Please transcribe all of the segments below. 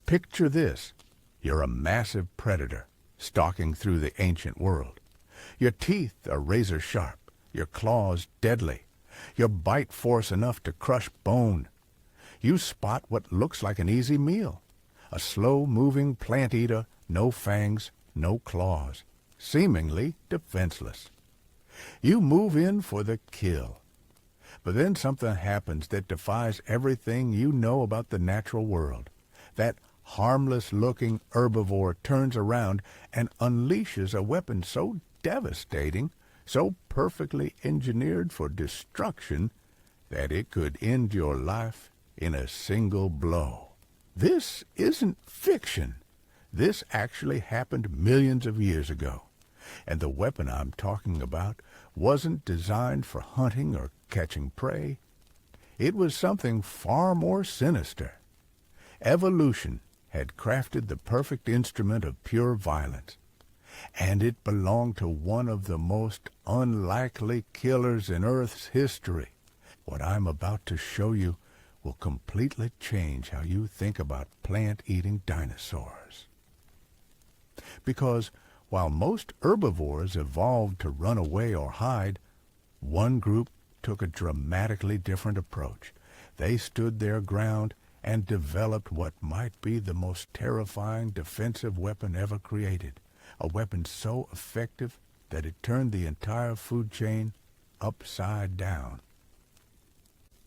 Picture this. You're a massive predator stalking through the ancient world. Your teeth are razor sharp, your claws deadly, your bite force enough to crush bone. You spot what looks like an easy meal. A slow-moving plant eater, no fangs, no claws, seemingly defenseless. You move in for the kill. But then something happens that defies everything you know about the natural world. That harmless-looking herbivore turns around and unleashes a weapon so devastating, so perfectly engineered for destruction, that it could end your life in a single blow. This isn't fiction. This actually happened millions of years ago. And the weapon I'm talking about wasn't designed for hunting or catching prey. It was something far more sinister. Evolution had crafted the perfect instrument of pure violence, and it belonged to one of the most unlikely killers in Earth's history. What I'm about to show you will completely change how you think about plant-eating dinosaurs. Because while most herbivores evolved to run away or hide, one group took a dramatically different approach. They stood their ground and developed what might be the most terrifying defensive weapon ever created, a weapon so effective that it turned the entire food chain upside down.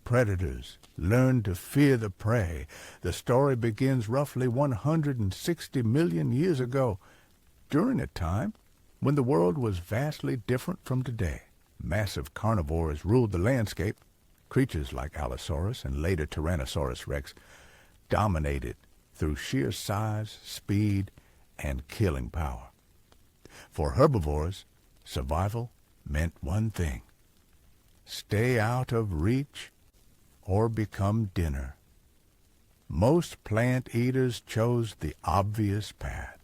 Predators learned to fear the prey. The story begins roughly 160 million years ago, during a time when the world was vastly different from today. Massive carnivores ruled the landscape. Creatures like Allosaurus and later Tyrannosaurus rex dominated through sheer size, speed, and killing power. For herbivores, survival meant one thing: stay out of reach or become dinner. Most plant eaters chose the obvious path.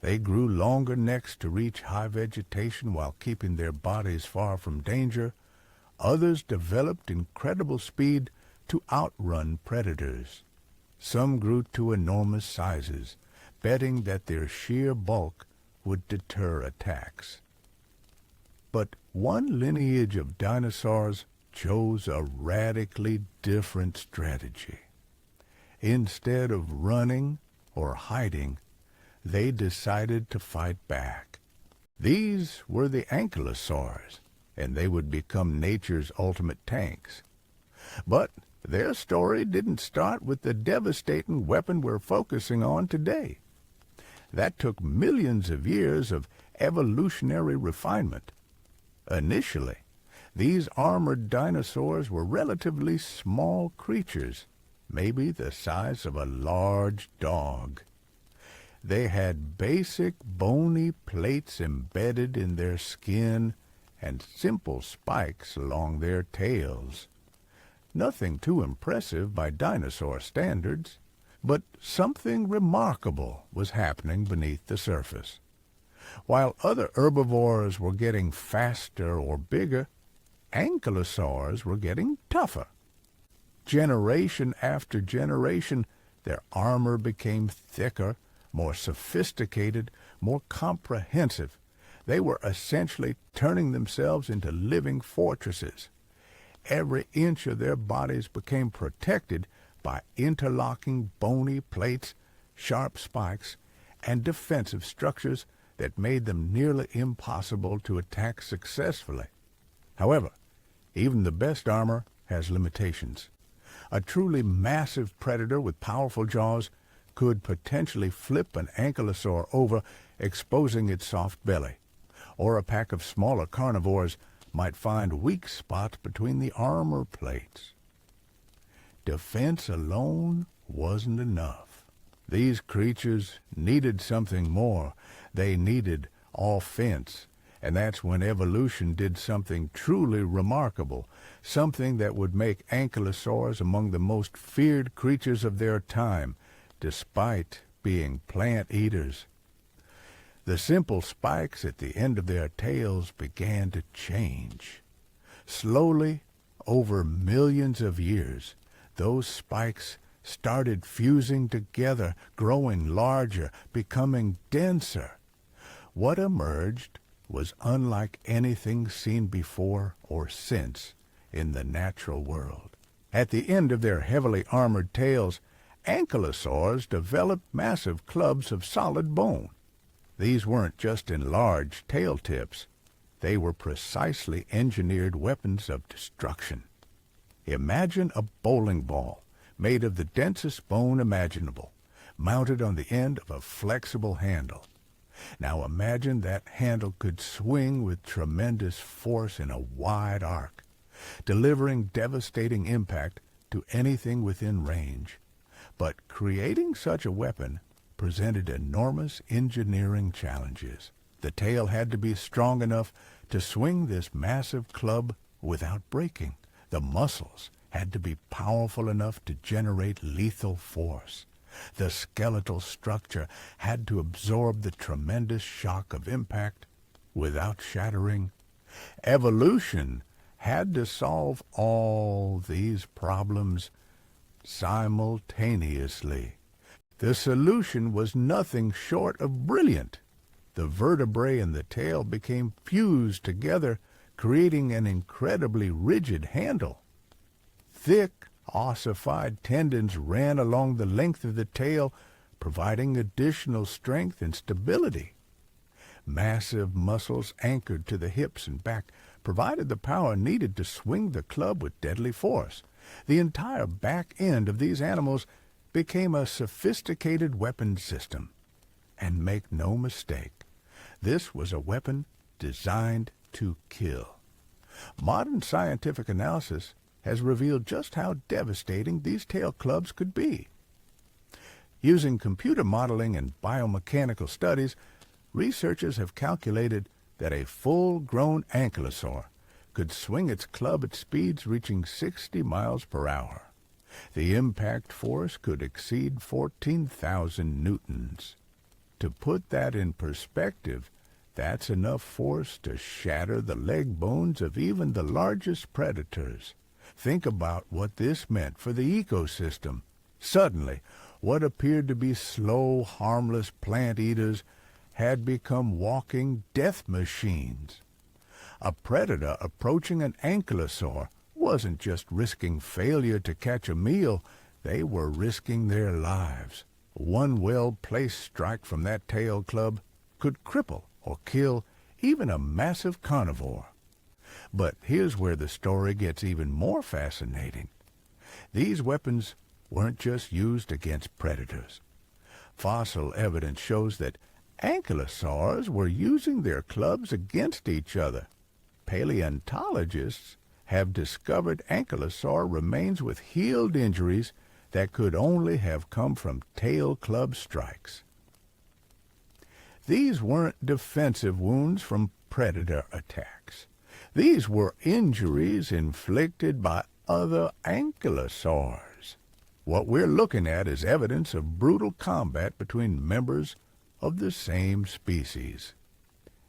They grew longer necks to reach high vegetation while keeping their bodies far from danger. Others developed incredible speed to outrun predators. Some grew to enormous sizes, betting that their sheer bulk would deter attacks. But one lineage of dinosaurs chose a radically different strategy. Instead of running or hiding, they decided to fight back. These were the Ankylosaurs, and they would become nature's ultimate tanks. But their story didn't start with the devastating weapon we're focusing on today. That took millions of years of evolutionary refinement. Initially, these armored dinosaurs were relatively small creatures, maybe the size of a large dog. They had basic bony plates embedded in their skin and simple spikes along their tails. Nothing too impressive by dinosaur standards, but something remarkable was happening beneath the surface. While other herbivores were getting faster or bigger, Ankylosaurs were getting tougher. Generation after generation, their armor became thicker, more sophisticated, more comprehensive. They were essentially turning themselves into living fortresses. Every inch of their bodies became protected by interlocking bony plates, sharp spikes, and defensive structures that made them nearly impossible to attack successfully. However, even the best armor has limitations. A truly massive predator with powerful jaws could potentially flip an ankylosaur over, exposing its soft belly. Or a pack of smaller carnivores might find weak spots between the armor plates. Defense alone wasn't enough. These creatures needed something more. They needed offense. And that's when evolution did something truly remarkable, something that would make ankylosaurs among the most feared creatures of their time, despite being plant eaters. The simple spikes at the end of their tails began to change. Slowly, over millions of years, those spikes started fusing together, growing larger, becoming denser. What emerged was unlike anything seen before or since in the natural world. At the end of their heavily armored tails, Ankylosaurs developed massive clubs of solid bone. These weren't just enlarged tail tips. They were precisely engineered weapons of destruction. Imagine a bowling ball made of the densest bone imaginable, mounted on the end of a flexible handle. Now imagine that handle could swing with tremendous force in a wide arc, delivering devastating impact to anything within range. But creating such a weapon presented enormous engineering challenges. The tail had to be strong enough to swing this massive club without breaking. The muscles had to be powerful enough to generate lethal force. The skeletal structure had to absorb the tremendous shock of impact without shattering. Evolution had to solve all these problems simultaneously. The solution was nothing short of brilliant. The vertebrae in the tail became fused together, creating an incredibly rigid handle. Thick, ossified tendons ran along the length of the tail, providing additional strength and stability. Massive muscles anchored to the hips and back provided the power needed to swing the club with deadly force. The entire back end of these animals became a sophisticated weapon system. And make no mistake, this was a weapon designed to kill. Modern scientific analysis has revealed just how devastating these tail clubs could be. Using computer modeling and biomechanical studies, researchers have calculated that a full-grown ankylosaur could swing its club at speeds reaching 60 miles per hour. The impact force could exceed 14,000 newtons. To put that in perspective, that's enough force to shatter the leg bones of even the largest predators. Think about what this meant for the ecosystem. Suddenly, what appeared to be slow, harmless plant eaters had become walking death machines. A predator approaching an ankylosaur wasn't just risking failure to catch a meal, they were risking their lives. One well-placed strike from that tail club could cripple or kill even a massive carnivore. But here's where the story gets even more fascinating. These weapons weren't just used against predators. Fossil evidence shows that ankylosaurs were using their clubs against each other. Paleontologists have discovered ankylosaur remains with healed injuries that could only have come from tail club strikes. These weren't defensive wounds from predator attacks. These were injuries inflicted by other ankylosaurs. What we're looking at is evidence of brutal combat between members of the same species.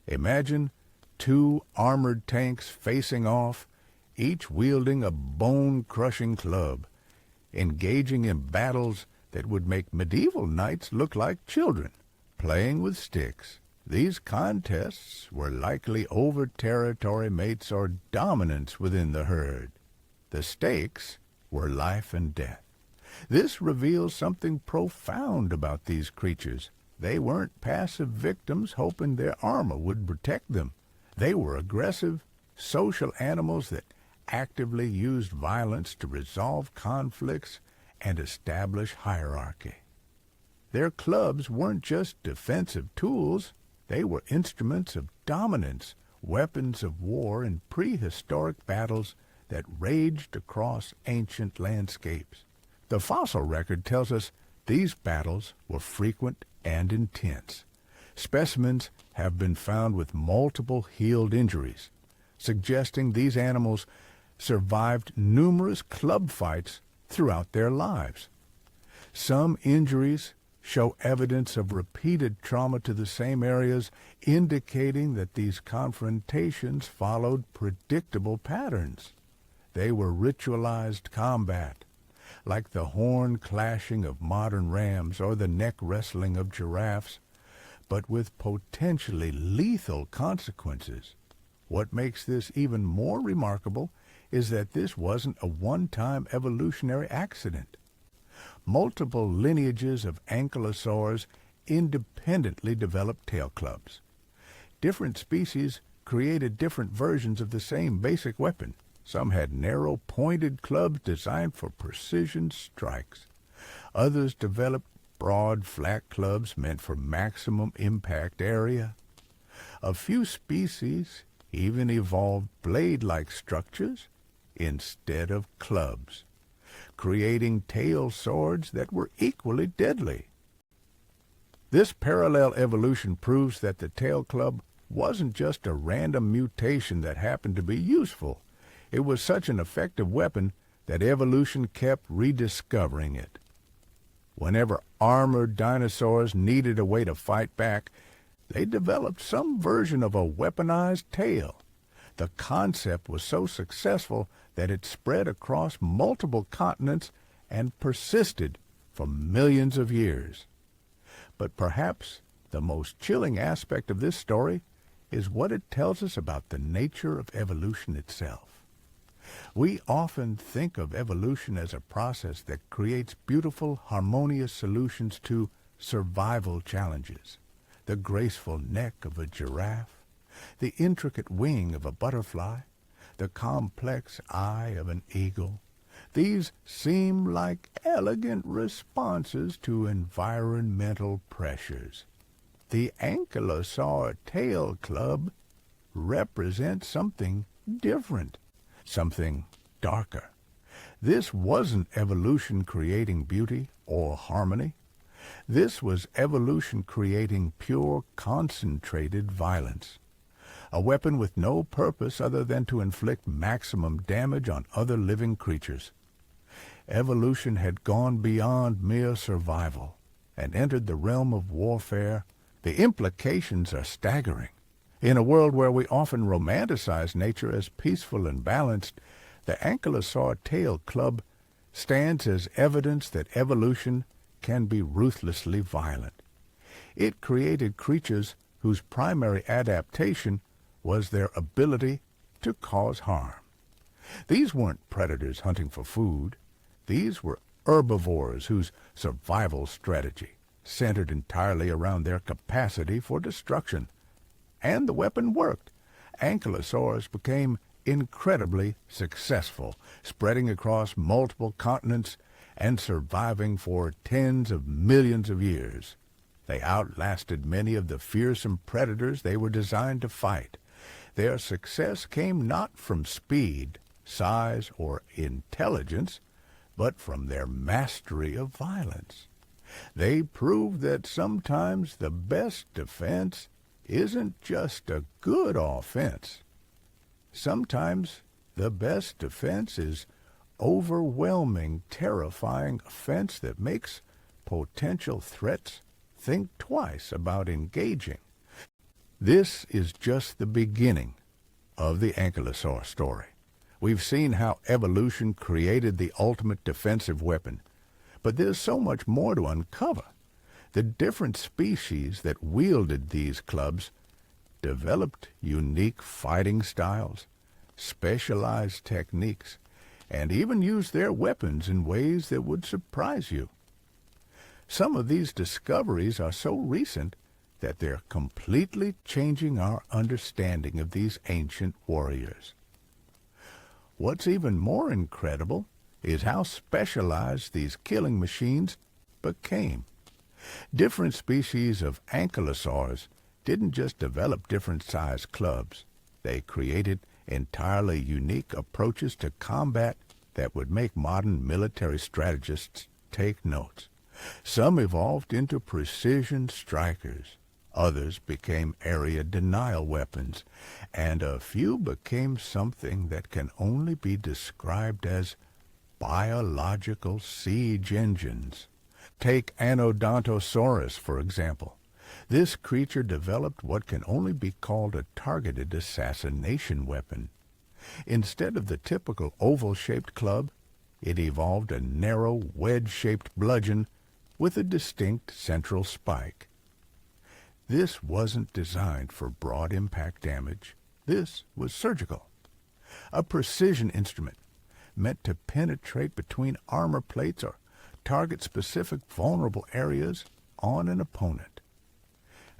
Imagine two armored tanks facing off, each wielding a bone-crushing club, engaging in battles that would make medieval knights look like children, playing with sticks. These contests were likely over territory mates or dominance within the herd. The stakes were life and death. This reveals something profound about these creatures. They weren't passive victims hoping their armor would protect them. They were aggressive, social animals that actively used violence to resolve conflicts and establish hierarchy. Their clubs weren't just defensive tools, they were instruments of dominance, weapons of war in prehistoric battles that raged across ancient landscapes. The fossil record tells us these battles were frequent and intense. Specimens have been found with multiple healed injuries, suggesting these animals survived numerous club fights throughout their lives. Some injuries show evidence of repeated trauma to the same areas, indicating that these confrontations followed predictable patterns. They were ritualized combat, like the horn clashing of modern rams or the neck wrestling of giraffes, but with potentially lethal consequences. What makes this even more remarkable is that this wasn't a one-time evolutionary accident. Multiple lineages of ankylosaurs independently developed tail clubs. Different species created different versions of the same basic weapon. Some had narrow, pointed clubs designed for precision strikes. Others developed broad, flat clubs meant for maximum impact area. A few species even evolved blade-like structures instead of clubs, creating tail swords that were equally deadly. This parallel evolution proves that the tail club wasn't just a random mutation that happened to be useful. It was such an effective weapon that evolution kept rediscovering it. Whenever armored dinosaurs needed a way to fight back, they developed some version of a weaponized tail. The concept was so successful that it spread across multiple continents and persisted for millions of years. But perhaps the most chilling aspect of this story is what it tells us about the nature of evolution itself. We often think of evolution as a process that creates beautiful, harmonious solutions to survival challenges. The graceful neck of a giraffe, the intricate wing of a butterfly, the complex eye of an eagle. These seem like elegant responses to environmental pressures. The Ankylosaur tail club represents something different, something darker. This wasn't evolution creating beauty or harmony. This was evolution creating pure, concentrated violence. A weapon with no purpose other than to inflict maximum damage on other living creatures. Evolution had gone beyond mere survival and entered the realm of warfare. The implications are staggering. In a world where we often romanticize nature as peaceful and balanced, the Ankylosaur tail club stands as evidence that evolution can be ruthlessly violent. It created creatures whose primary adaptation was their ability to cause harm. These weren't predators hunting for food. These were herbivores whose survival strategy centered entirely around their capacity for destruction. And the weapon worked. Ankylosaurus became incredibly successful, spreading across multiple continents and surviving for tens of millions of years. They outlasted many of the fearsome predators they were designed to fight. Their success came not from speed, size, or intelligence, but from their mastery of violence. They proved that sometimes the best defense isn't just a good offense. Sometimes the best defense is overwhelming, terrifying offense that makes potential threats think twice about engaging. This is just the beginning of the Ankylosaur story. We've seen how evolution created the ultimate defensive weapon, but there's so much more to uncover. The different species that wielded these clubs developed unique fighting styles, specialized techniques, and even used their weapons in ways that would surprise you. Some of these discoveries are so recent that they're completely changing our understanding of these ancient warriors. What's even more incredible is how specialized these killing machines became. Different species of ankylosaurs didn't just develop different-sized clubs. They created entirely unique approaches to combat that would make modern military strategists take notes. Some evolved into precision strikers. Others became area denial weapons, and a few became something that can only be described as biological siege engines. Take Anodontosaurus, for example. This creature developed what can only be called a targeted assassination weapon. Instead of the typical oval-shaped club, it evolved a narrow, wedge-shaped bludgeon with a distinct central spike. This wasn't designed for broad impact damage. This was surgical. A precision instrument meant to penetrate between armor plates or target specific vulnerable areas on an opponent.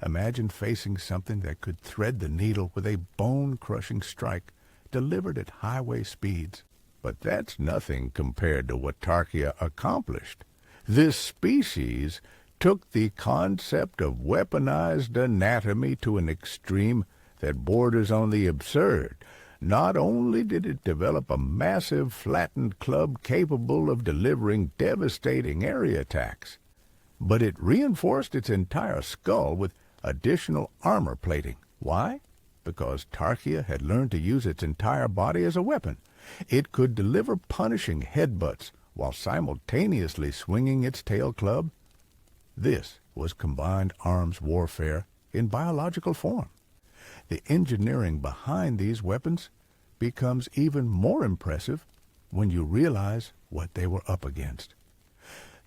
Imagine facing something that could thread the needle with a bone-crushing strike delivered at highway speeds. But that's nothing compared to what Tarchia accomplished. This species took the concept of weaponized anatomy to an extreme that borders on the absurd. Not only did it develop a massive flattened club capable of delivering devastating area attacks, but it reinforced its entire skull with additional armor plating. Why? Because Tarchia had learned to use its entire body as a weapon. It could deliver punishing headbutts while simultaneously swinging its tail club. This was combined arms warfare in biological form. The engineering behind these weapons becomes even more impressive when you realize what they were up against.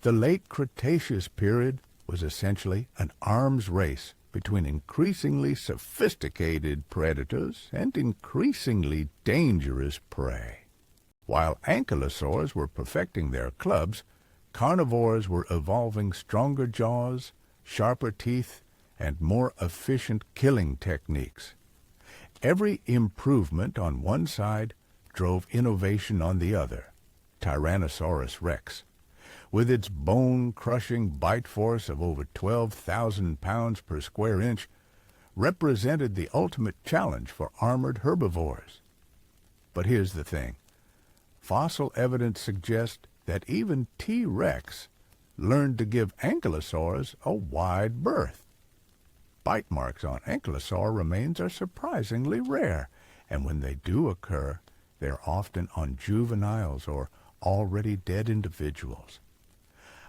The late Cretaceous period was essentially an arms race between increasingly sophisticated predators and increasingly dangerous prey. While ankylosaurs were perfecting their clubs, carnivores were evolving stronger jaws, sharper teeth, and more efficient killing techniques. Every improvement on one side drove innovation on the other. Tyrannosaurus rex, with its bone-crushing bite force of over 12,000 pounds per square inch, represented the ultimate challenge for armored herbivores. But here's the thing. Fossil evidence suggests that even T-Rex learned to give ankylosaurs a wide berth. Bite marks on ankylosaur remains are surprisingly rare, and when they do occur, they're often on juveniles or already dead individuals.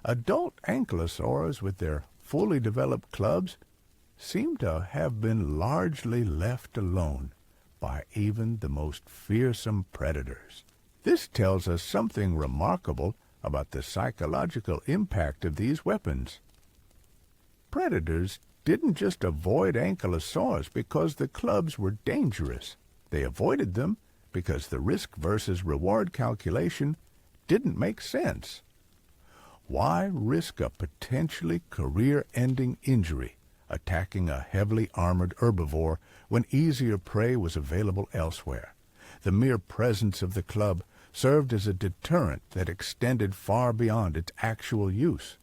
Adult ankylosaurs with their fully developed clubs seem to have been largely left alone by even the most fearsome predators. This tells us something remarkable about the psychological impact of these weapons. Predators didn't just avoid ankylosaurs because the clubs were dangerous. They avoided them because the risk versus reward calculation didn't make sense. Why risk a potentially career-ending injury attacking a heavily armored herbivore when easier prey was available elsewhere? The mere presence of the club served as a deterrent that extended far beyond its actual use.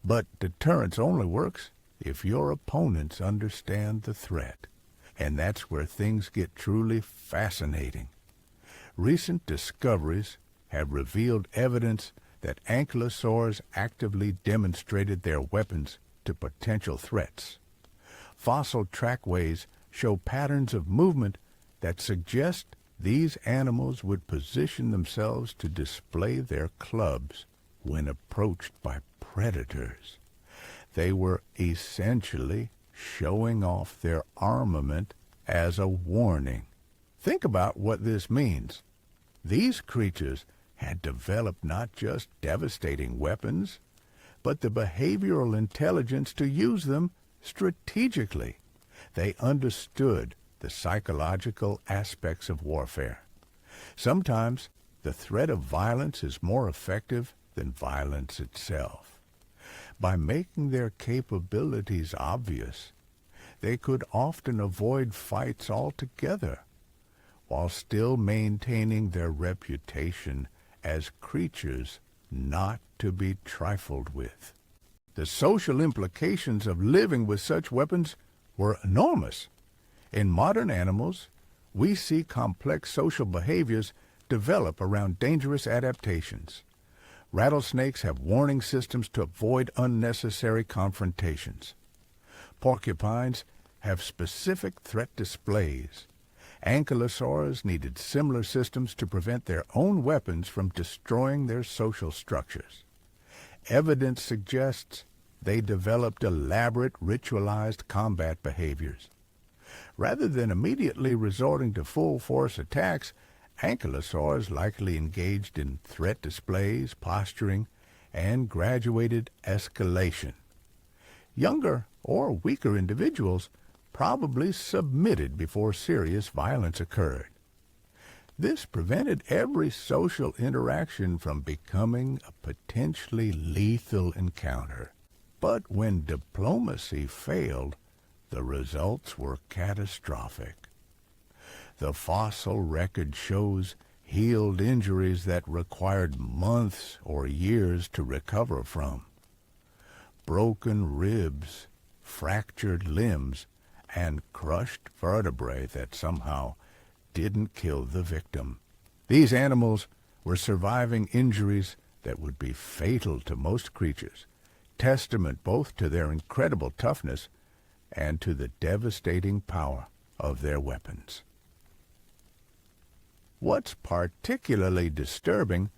But deterrence only works if your opponents understand the threat. And that's where things get truly fascinating. Recent discoveries have revealed evidence that ankylosaurs actively demonstrated their weapons to potential threats. Fossil trackways show patterns of movement that suggest these animals would position themselves to display their clubs when approached by predators. They were essentially showing off their armament as a warning. Think about what this means. These creatures had developed not just devastating weapons, but the behavioral intelligence to use them strategically. They understood the psychological aspects of warfare. Sometimes the threat of violence is more effective than violence itself. By making their capabilities obvious, they could often avoid fights altogether, while still maintaining their reputation as creatures not to be trifled with. The social implications of living with such weapons were enormous. In modern animals, we see complex social behaviors develop around dangerous adaptations. Rattlesnakes have warning systems to avoid unnecessary confrontations. Porcupines have specific threat displays. Ankylosaurs needed similar systems to prevent their own weapons from destroying their social structures. Evidence suggests they developed elaborate ritualized combat behaviors. Rather than immediately resorting to full-force attacks, Ankylosaurs likely engaged in threat displays, posturing, and graduated escalation. Younger or weaker individuals probably submitted before serious violence occurred. This prevented every social interaction from becoming a potentially lethal encounter. But when diplomacy failed, the results were catastrophic. The fossil record shows healed injuries that required months or years to recover from. Broken ribs, fractured limbs, and crushed vertebrae that somehow didn't kill the victim. These animals were surviving injuries that would be fatal to most creatures, testament both to their incredible toughness and to the devastating power of their weapons. What's particularly disturbing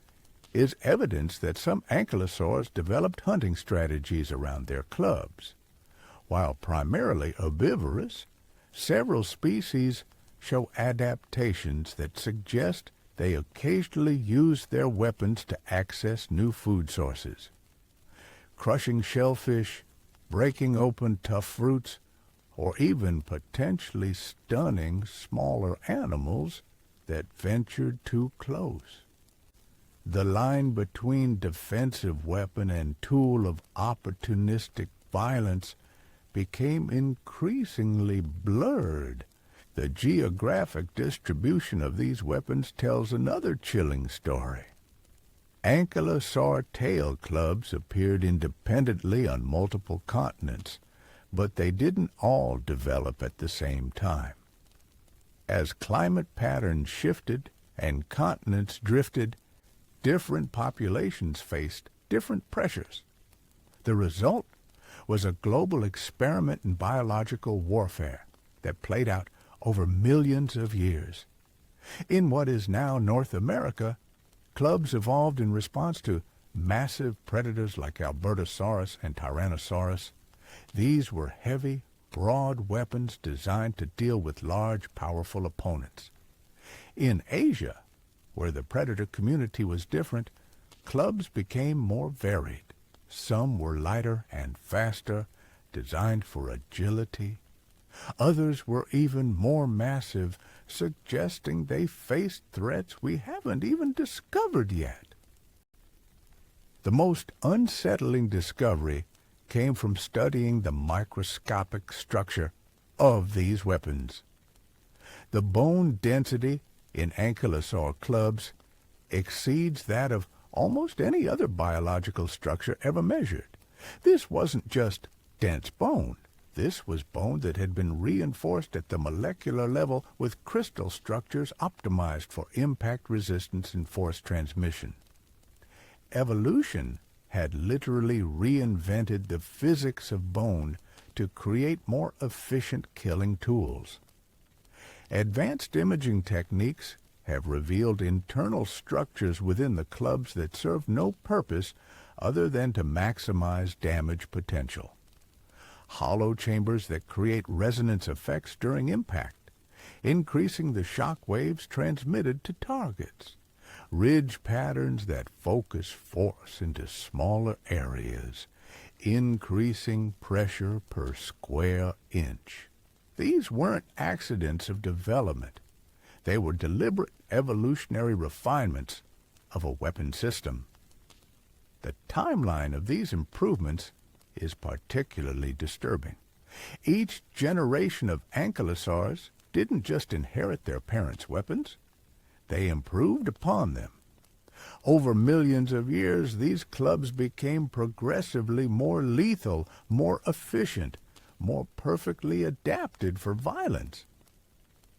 is evidence that some ankylosaurs developed hunting strategies around their clubs. While primarily herbivorous, several species show adaptations that suggest they occasionally use their weapons to access new food sources. Crushing shellfish, breaking open tough fruits, or even potentially stunning smaller animals that ventured too close. The line between defensive weapon and tool of opportunistic violence became increasingly blurred. The geographic distribution of these weapons tells another chilling story. Ankylosaur tail clubs appeared independently on multiple continents, but they didn't all develop at the same time. As climate patterns shifted and continents drifted, different populations faced different pressures. The result was a global experiment in biological warfare that played out over millions of years. In what is now North America, clubs evolved in response to massive predators like Anodontosaurus and Tyrannosaurus. These were heavy, broad weapons designed to deal with large, powerful opponents. In Asia, where the predator community was different, clubs became more varied. Some were lighter and faster, designed for agility. Others were even more massive, suggesting they faced threats we haven't even discovered yet. The most unsettling discovery came from studying the microscopic structure of these weapons. The bone density in ankylosaur clubs exceeds that of almost any other biological structure ever measured. This wasn't just dense bone. This was bone that had been reinforced at the molecular level with crystal structures optimized for impact resistance and force transmission. Evolution had literally reinvented the physics of bone to create more efficient killing tools. Advanced imaging techniques have revealed internal structures within the clubs that serve no purpose other than to maximize damage potential. Hollow chambers that create resonance effects during impact, increasing the shock waves transmitted to targets. Ridge patterns that focus force into smaller areas, increasing pressure per square inch. These weren't accidents of development. They were deliberate evolutionary refinements of a weapon system. The timeline of these improvements is particularly disturbing. Each generation of ankylosaurs didn't just inherit their parents' weapons, they improved upon them. Over millions of years, these clubs became progressively more lethal, more efficient, more perfectly adapted for violence.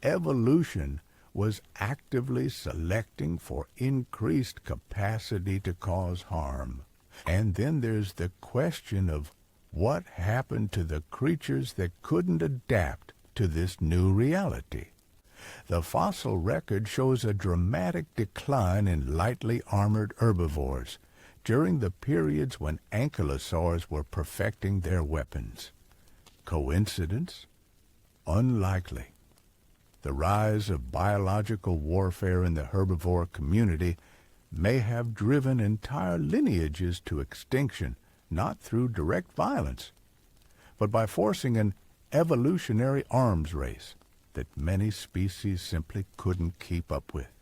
Evolution was actively selecting for increased capacity to cause harm. And then there's the question of what happened to the creatures that couldn't adapt to this new reality. The fossil record shows a dramatic decline in lightly armored herbivores during the periods when ankylosaurs were perfecting their weapons. Coincidence? Unlikely. The rise of biological warfare in the herbivore community may have driven entire lineages to extinction, not through direct violence, but by forcing an evolutionary arms race that many species simply couldn't keep up with.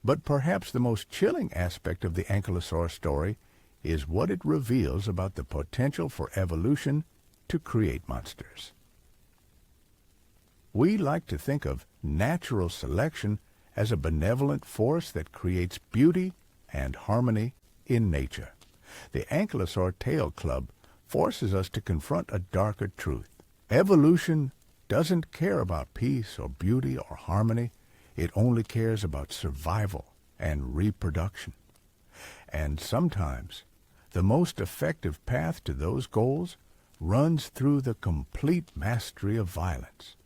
But perhaps the most chilling aspect of the Ankylosaur story is what it reveals about the potential for evolution to create monsters. We like to think of natural selection as a benevolent force that creates beauty and harmony in nature. The Ankylosaur Tale Club forces us to confront a darker truth. Evolution doesn't care about peace or beauty or harmony. It only cares about survival and reproduction. And sometimes the most effective path to those goals runs through the complete mastery of violence.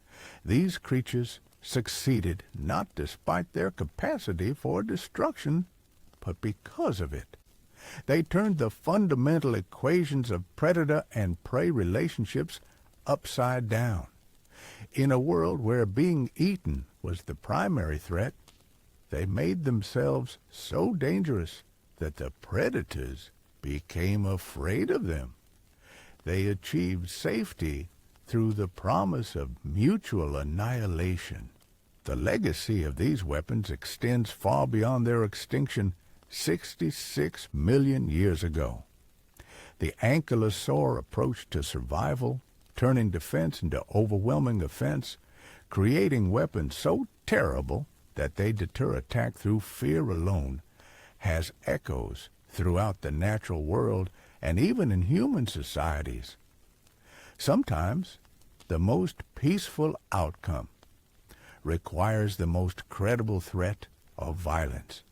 These creatures succeeded not despite their capacity for destruction, but because of it. They turned the fundamental equations of predator and prey relationships upside down. In a world where being eaten was the primary threat, they made themselves so dangerous that the predators became afraid of them. They achieved safety through the promise of mutual annihilation. The legacy of these weapons extends far beyond their extinction 66 million years ago. The Ankylosaur approach to survival, turning defense into overwhelming offense, creating weapons so terrible that they deter attack through fear alone, has echoes throughout the natural world and even in human societies. Sometimes the most peaceful outcome requires the most credible threat of violence.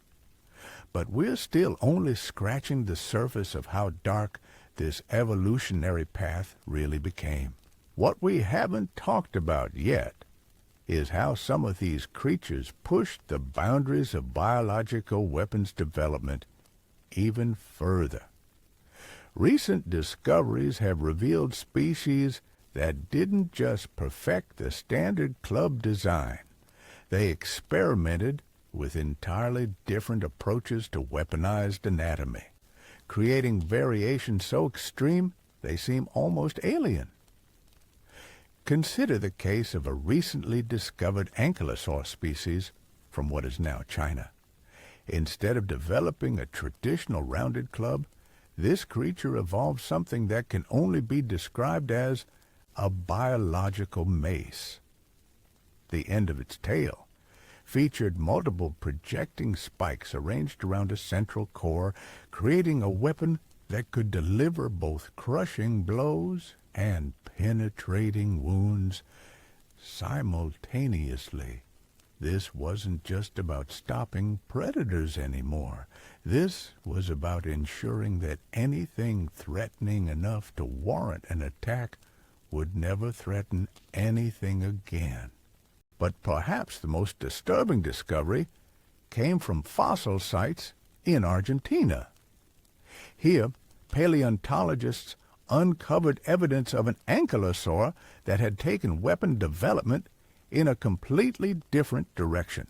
But we're still only scratching the surface of how dark this evolutionary path really became. What we haven't talked about yet is how some of these creatures pushed the boundaries of biological weapons development even further. Recent discoveries have revealed species that didn't just perfect the standard club design. They experimented with entirely different approaches to weaponized anatomy, creating variations so extreme they seem almost alien. Consider the case of a recently discovered Ankylosaur species from what is now China. Instead of developing a traditional rounded club, this creature evolved something that can only be described as a biological mace. The end of its tail featured multiple projecting spikes arranged around a central core, creating a weapon that could deliver both crushing blows and penetrating wounds simultaneously. This wasn't just about stopping predators anymore. This was about ensuring that anything threatening enough to warrant an attack would never threaten anything again. But perhaps the most disturbing discovery came from fossil sites in Argentina. Here, paleontologists uncovered evidence of an ankylosaur that had taken weapon development in a completely different direction.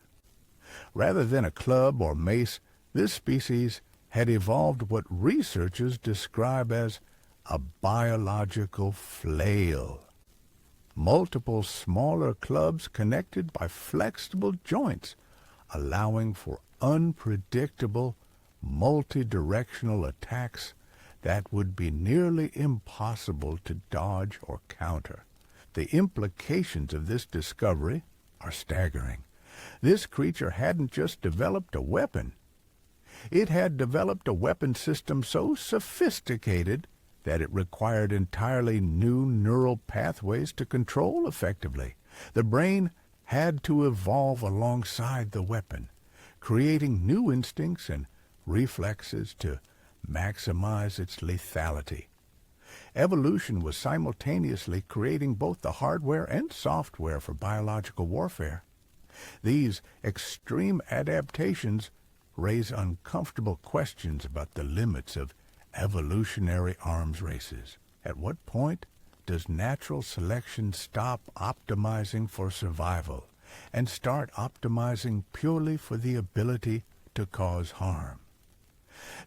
Rather than a club or mace, this species had evolved what researchers describe as a biological flail. Multiple smaller clubs connected by flexible joints, allowing for unpredictable, multi-directional attacks that would be nearly impossible to dodge or counter. The implications of this discovery are staggering. This creature hadn't just developed a weapon. It had developed a weapon system so sophisticated that it required entirely new neural pathways to control effectively. The brain had to evolve alongside the weapon, creating new instincts and reflexes to maximize its lethality. Evolution was simultaneously creating both the hardware and software for biological warfare. These extreme adaptations raise uncomfortable questions about the limits of evolutionary arms races. At what point does natural selection stop optimizing for survival and start optimizing purely for the ability to cause harm.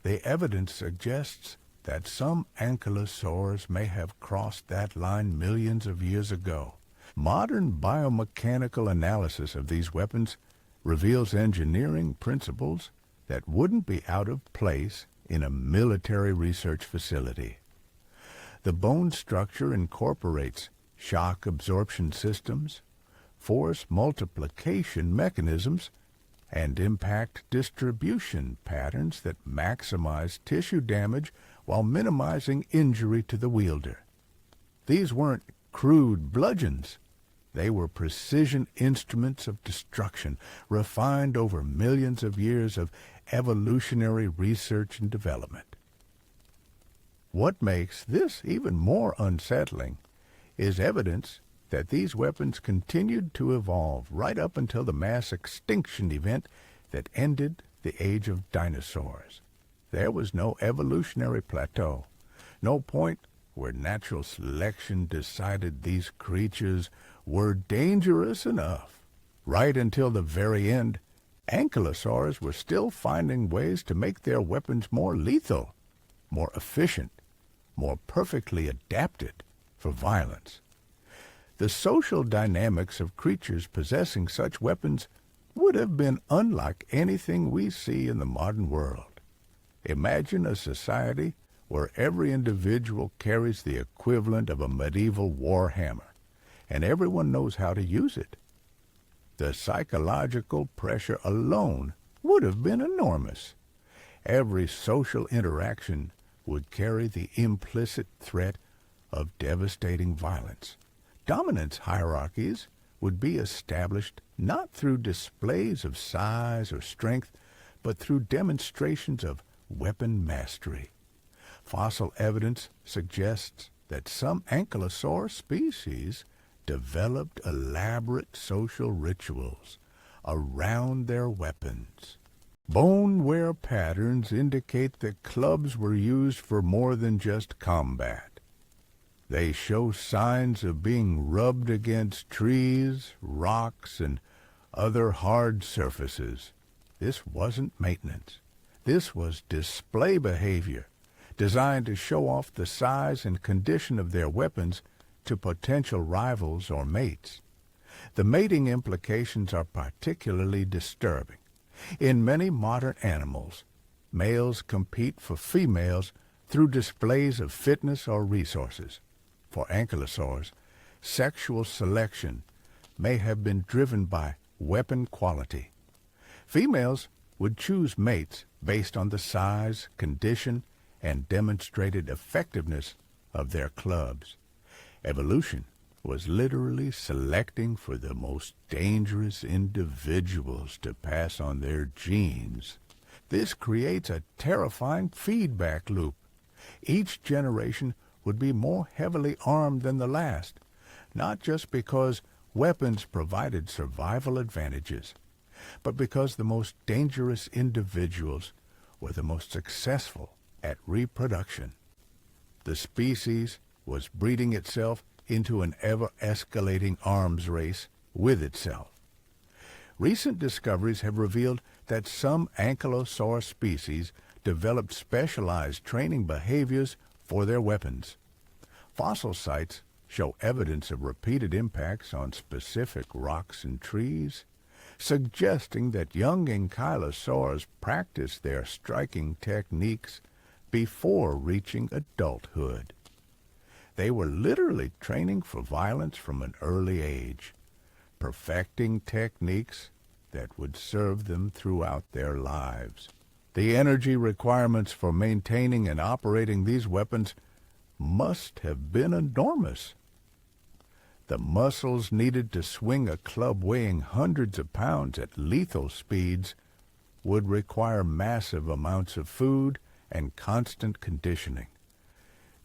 The evidence suggests that some ankylosaurs may have crossed that line millions of years ago. Modern biomechanical analysis of these weapons reveals engineering principles that wouldn't be out of place in a military research facility. The bone structure incorporates shock absorption systems, force multiplication mechanisms, and impact distribution patterns that maximize tissue damage while minimizing injury to the wielder. These weren't crude bludgeons. They were precision instruments of destruction, refined over millions of years of evolutionary research and development. What makes this even more unsettling is evidence that these weapons continued to evolve right up until the mass extinction event that ended the age of dinosaurs. There was no evolutionary plateau, no point where natural selection decided these creatures were dangerous enough. Right until the very end, ankylosaurs were still finding ways to make their weapons more lethal, more efficient, more perfectly adapted for violence. The social dynamics of creatures possessing such weapons would have been unlike anything we see in the modern world. Imagine a society where every individual carries the equivalent of a medieval war hammer, and everyone knows how to use it. The psychological pressure alone would have been enormous. Every social interaction would carry the implicit threat of devastating violence. Dominance hierarchies would be established not through displays of size or strength, but through demonstrations of weapon mastery. Fossil evidence suggests that some ankylosaur species developed elaborate social rituals around their weapons. Bone wear patterns indicate that clubs were used for more than just combat. They show signs of being rubbed against trees, rocks, and other hard surfaces. This wasn't maintenance. This was display behavior, designed to show off the size and condition of their weapons to potential rivals or mates. The mating implications are particularly disturbing. In many modern animals, males compete for females through displays of fitness or resources. For ankylosaurs, sexual selection may have been driven by weapon quality. Females would choose mates based on the size, condition, and demonstrated effectiveness of their clubs. Evolution was literally selecting for the most dangerous individuals to pass on their genes. This creates a terrifying feedback loop. Each generation would be more heavily armed than the last, not just because weapons provided survival advantages, but because the most dangerous individuals were the most successful at reproduction. The species was breeding itself into an ever-escalating arms race with itself. Recent discoveries have revealed that some Ankylosaur species developed specialized training behaviors for their weapons. Fossil sites show evidence of repeated impacts on specific rocks and trees, suggesting that young ankylosaurs practiced their striking techniques before reaching adulthood. They were literally training for violence from an early age, perfecting techniques that would serve them throughout their lives. The energy requirements for maintaining and operating these weapons must have been enormous. The muscles needed to swing a club weighing hundreds of pounds at lethal speeds would require massive amounts of food and constant conditioning.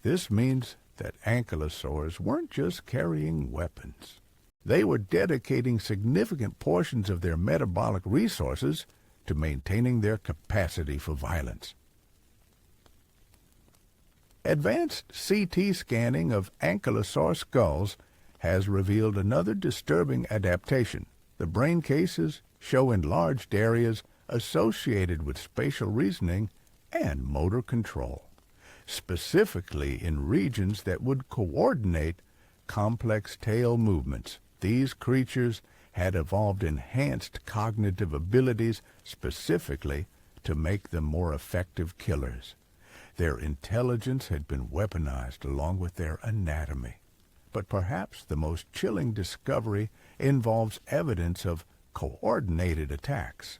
This means that ankylosaurs weren't just carrying weapons. They were dedicating significant portions of their metabolic resources to maintaining their capacity for violence. Advanced CT scanning of ankylosaur skulls has revealed another disturbing adaptation. The brain cases show enlarged areas associated with spatial reasoning and motor control, specifically in regions that would coordinate complex tail movements. These creatures had evolved enhanced cognitive abilities specifically to make them more effective killers. Their intelligence had been weaponized along with their anatomy. But perhaps the most chilling discovery involves evidence of coordinated attacks.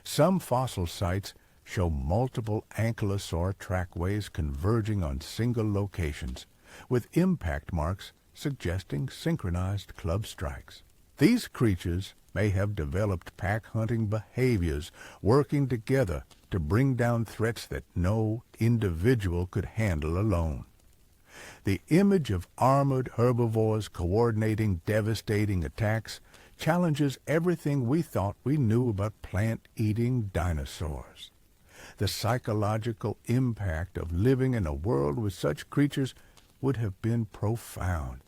Some fossil sites show multiple ankylosaur trackways converging on single locations, with impact marks suggesting synchronized club strikes. These creatures may have developed pack-hunting behaviors, working together to bring down threats that no individual could handle alone. The image of armored herbivores coordinating devastating attacks challenges everything we thought we knew about plant-eating dinosaurs. The psychological impact of living in a world with such creatures would have been profound.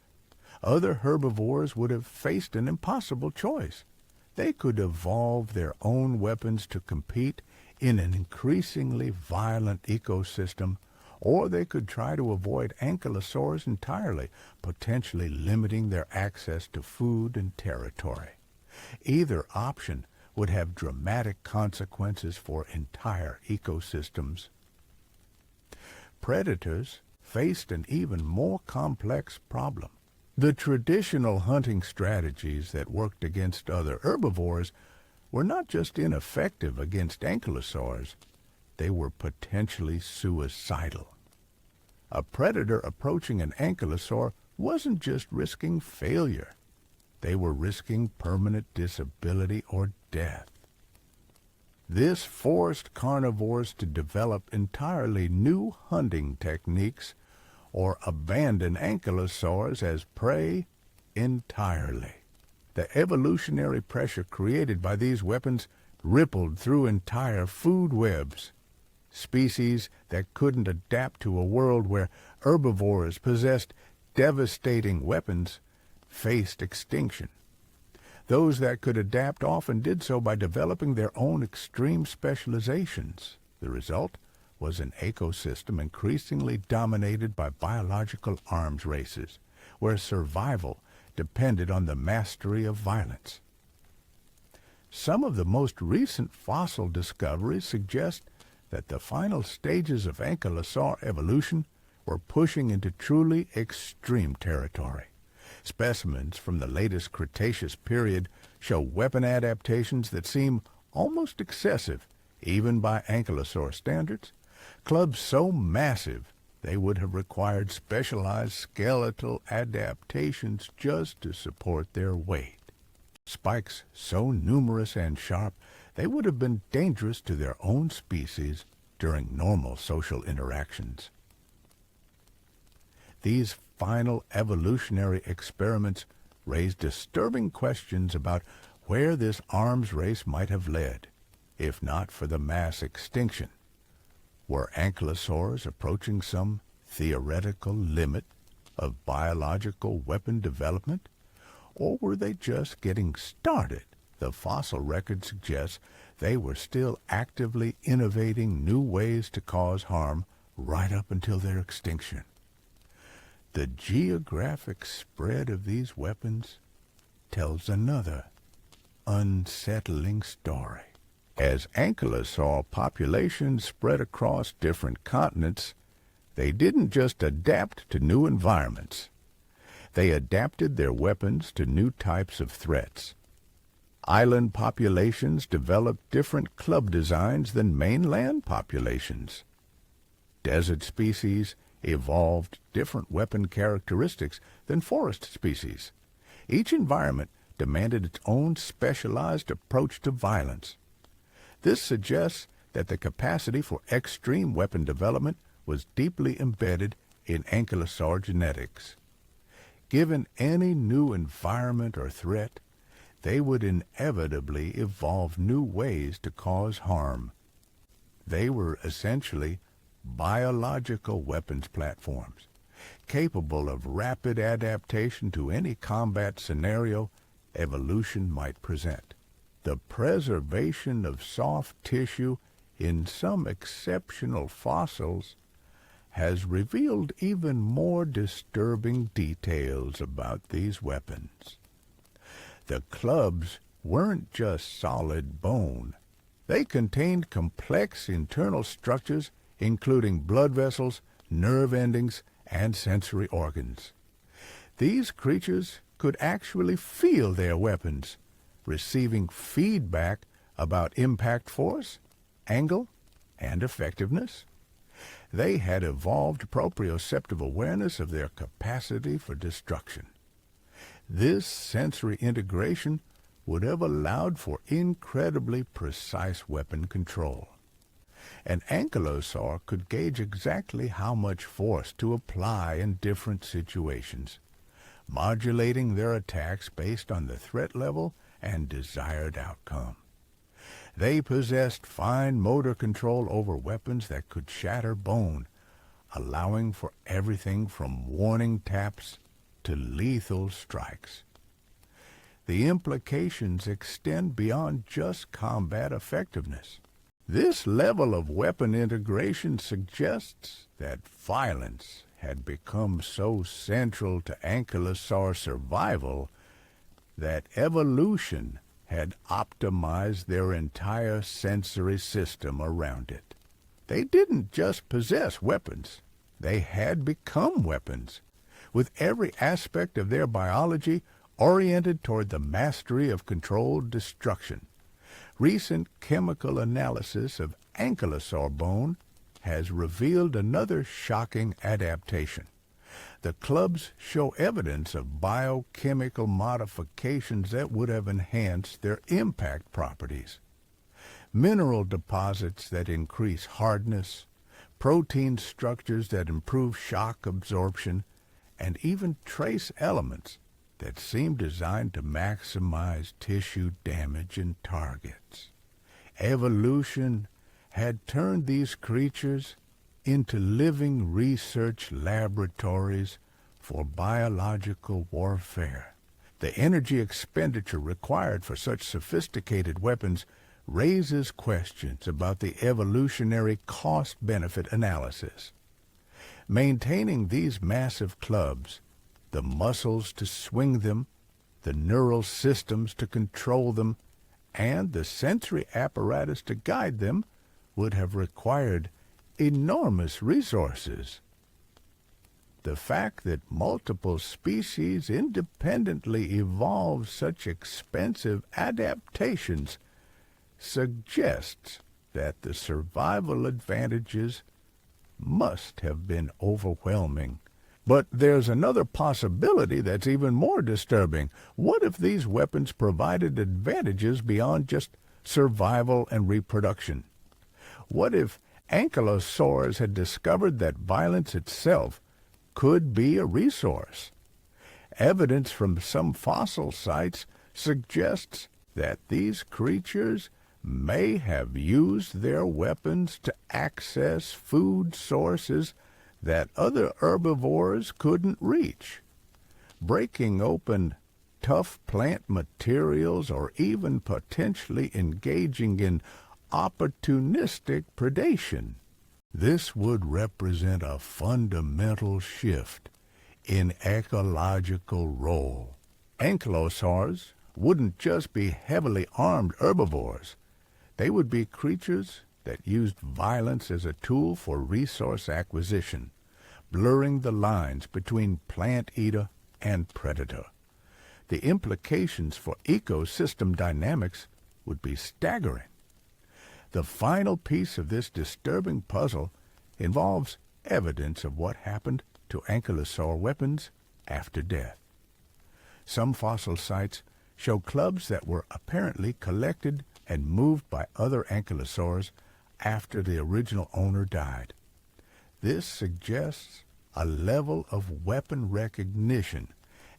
Other herbivores would have faced an impossible choice. They could evolve their own weapons to compete in an increasingly violent ecosystem, or they could try to avoid ankylosaurs entirely, potentially limiting their access to food and territory. Either option would have dramatic consequences for entire ecosystems. Predators faced an even more complex problem. The traditional hunting strategies that worked against other herbivores were not just ineffective against ankylosaurs, they were potentially suicidal. A predator approaching an ankylosaur wasn't just risking failure. They were risking permanent disability or death. This forced carnivores to develop entirely new hunting techniques or abandon ankylosaurs as prey entirely. The evolutionary pressure created by these weapons rippled through entire food webs. Species that couldn't adapt to a world where herbivores possessed devastating weapons faced extinction. Those that could adapt often did so by developing their own extreme specializations. The result was an ecosystem increasingly dominated by biological arms races, where survival depended on the mastery of violence. Some of the most recent fossil discoveries suggest that the final stages of ankylosaur evolution were pushing into truly extreme territory. Specimens from the latest Cretaceous period show weapon adaptations that seem almost excessive, even by ankylosaur standards. Clubs so massive they would have required specialized skeletal adaptations just to support their weight. Spikes so numerous and sharp they would have been dangerous to their own species during normal social interactions. These final evolutionary experiments raise disturbing questions about where this arms race might have led, if not for the mass extinction. Were ankylosaurs approaching some theoretical limit of biological weapon development, or were they just getting started? The fossil record suggests they were still actively innovating new ways to cause harm right up until their extinction. The geographic spread of these weapons tells another unsettling story. As ankylosaur populations spread across different continents, they didn't just adapt to new environments. They adapted their weapons to new types of threats. Island populations developed different club designs than mainland populations. Desert species evolved different weapon characteristics than forest species. Each environment demanded its own specialized approach to violence. This suggests that the capacity for extreme weapon development was deeply embedded in ankylosaur genetics. Given any new environment or threat, they would inevitably evolve new ways to cause harm. They were essentially biological weapons platforms, capable of rapid adaptation to any combat scenario evolution might present. The preservation of soft tissue in some exceptional fossils has revealed even more disturbing details about these weapons. The clubs weren't just solid bone. They contained complex internal structures, including blood vessels, nerve endings, and sensory organs. These creatures could actually feel their weapons, receiving feedback about impact force, angle, and effectiveness. They had evolved proprioceptive awareness of their capacity for destruction. This sensory integration would have allowed for incredibly precise weapon control. An ankylosaur could gauge exactly how much force to apply in different situations, modulating their attacks based on the threat level and desired outcome. They possessed fine motor control over weapons that could shatter bone, allowing for everything from warning taps to lethal strikes. The implications extend beyond just combat effectiveness. This level of weapon integration suggests that violence had become so central to ankylosaur survival that evolution had optimized their entire sensory system around it. They didn't just possess weapons. They had become weapons, with every aspect of their biology oriented toward the mastery of controlled destruction. Recent chemical analysis of ankylosaur bone has revealed another shocking adaptation. The clubs show evidence of biochemical modifications that would have enhanced their impact properties. Mineral deposits that increase hardness, protein structures that improve shock absorption, and even trace elements that seem designed to maximize tissue damage in targets. Evolution had turned these creatures into living research laboratories for biological warfare. The energy expenditure required for such sophisticated weapons raises questions about the evolutionary cost-benefit analysis. Maintaining these massive clubs, the muscles to swing them, the neural systems to control them, and the sensory apparatus to guide them would have required enormous resources. The fact that multiple species independently evolved such expensive adaptations suggests that the survival advantages must have been overwhelming. But there's another possibility that's even more disturbing. What if these weapons provided advantages beyond just survival and reproduction? What if ankylosaurs had discovered that violence itself could be a resource? Evidence from some fossil sites suggests that these creatures may have used their weapons to access food sources that other herbivores couldn't reach, breaking open tough plant materials or even potentially engaging in opportunistic predation. This would represent a fundamental shift in ecological role. Ankylosaurs wouldn't just be heavily armed herbivores. They would be creatures that used violence as a tool for resource acquisition, blurring the lines between plant eater and predator. The implications for ecosystem dynamics would be staggering. The final piece of this disturbing puzzle involves evidence of what happened to ankylosaur weapons after death. Some fossil sites show clubs that were apparently collected and moved by other ankylosaurs after the original owner died. This suggests a level of weapon recognition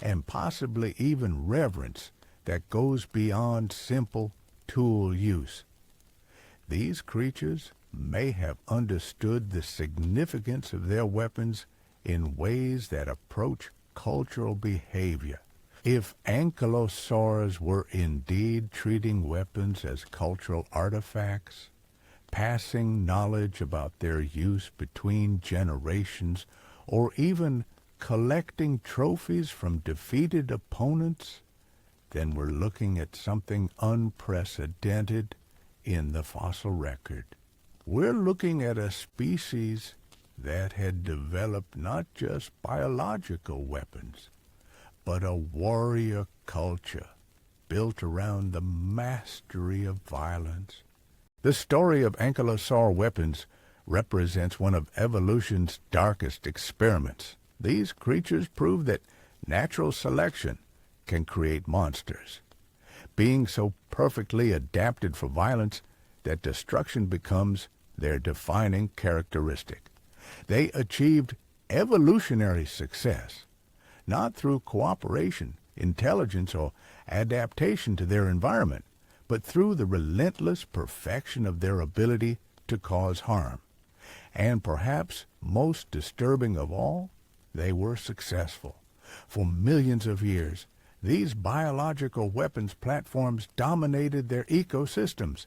and possibly even reverence that goes beyond simple tool use. These creatures may have understood the significance of their weapons in ways that approach cultural behavior. If ankylosaurs were indeed treating weapons as cultural artifacts, passing knowledge about their use between generations, or even collecting trophies from defeated opponents, then we're looking at something unprecedented in the fossil record. We're looking at a species that had developed not just biological weapons, but a warrior culture built around the mastery of violence. The story of ankylosaur weapons represents one of evolution's darkest experiments. These creatures prove that natural selection can create monsters, being so perfectly adapted for violence that destruction becomes their defining characteristic. They achieved evolutionary success, not through cooperation, intelligence, or adaptation to their environment, but through the relentless perfection of their ability to cause harm. And perhaps most disturbing of all, they were successful. For millions of years, these biological weapons platforms dominated their ecosystems,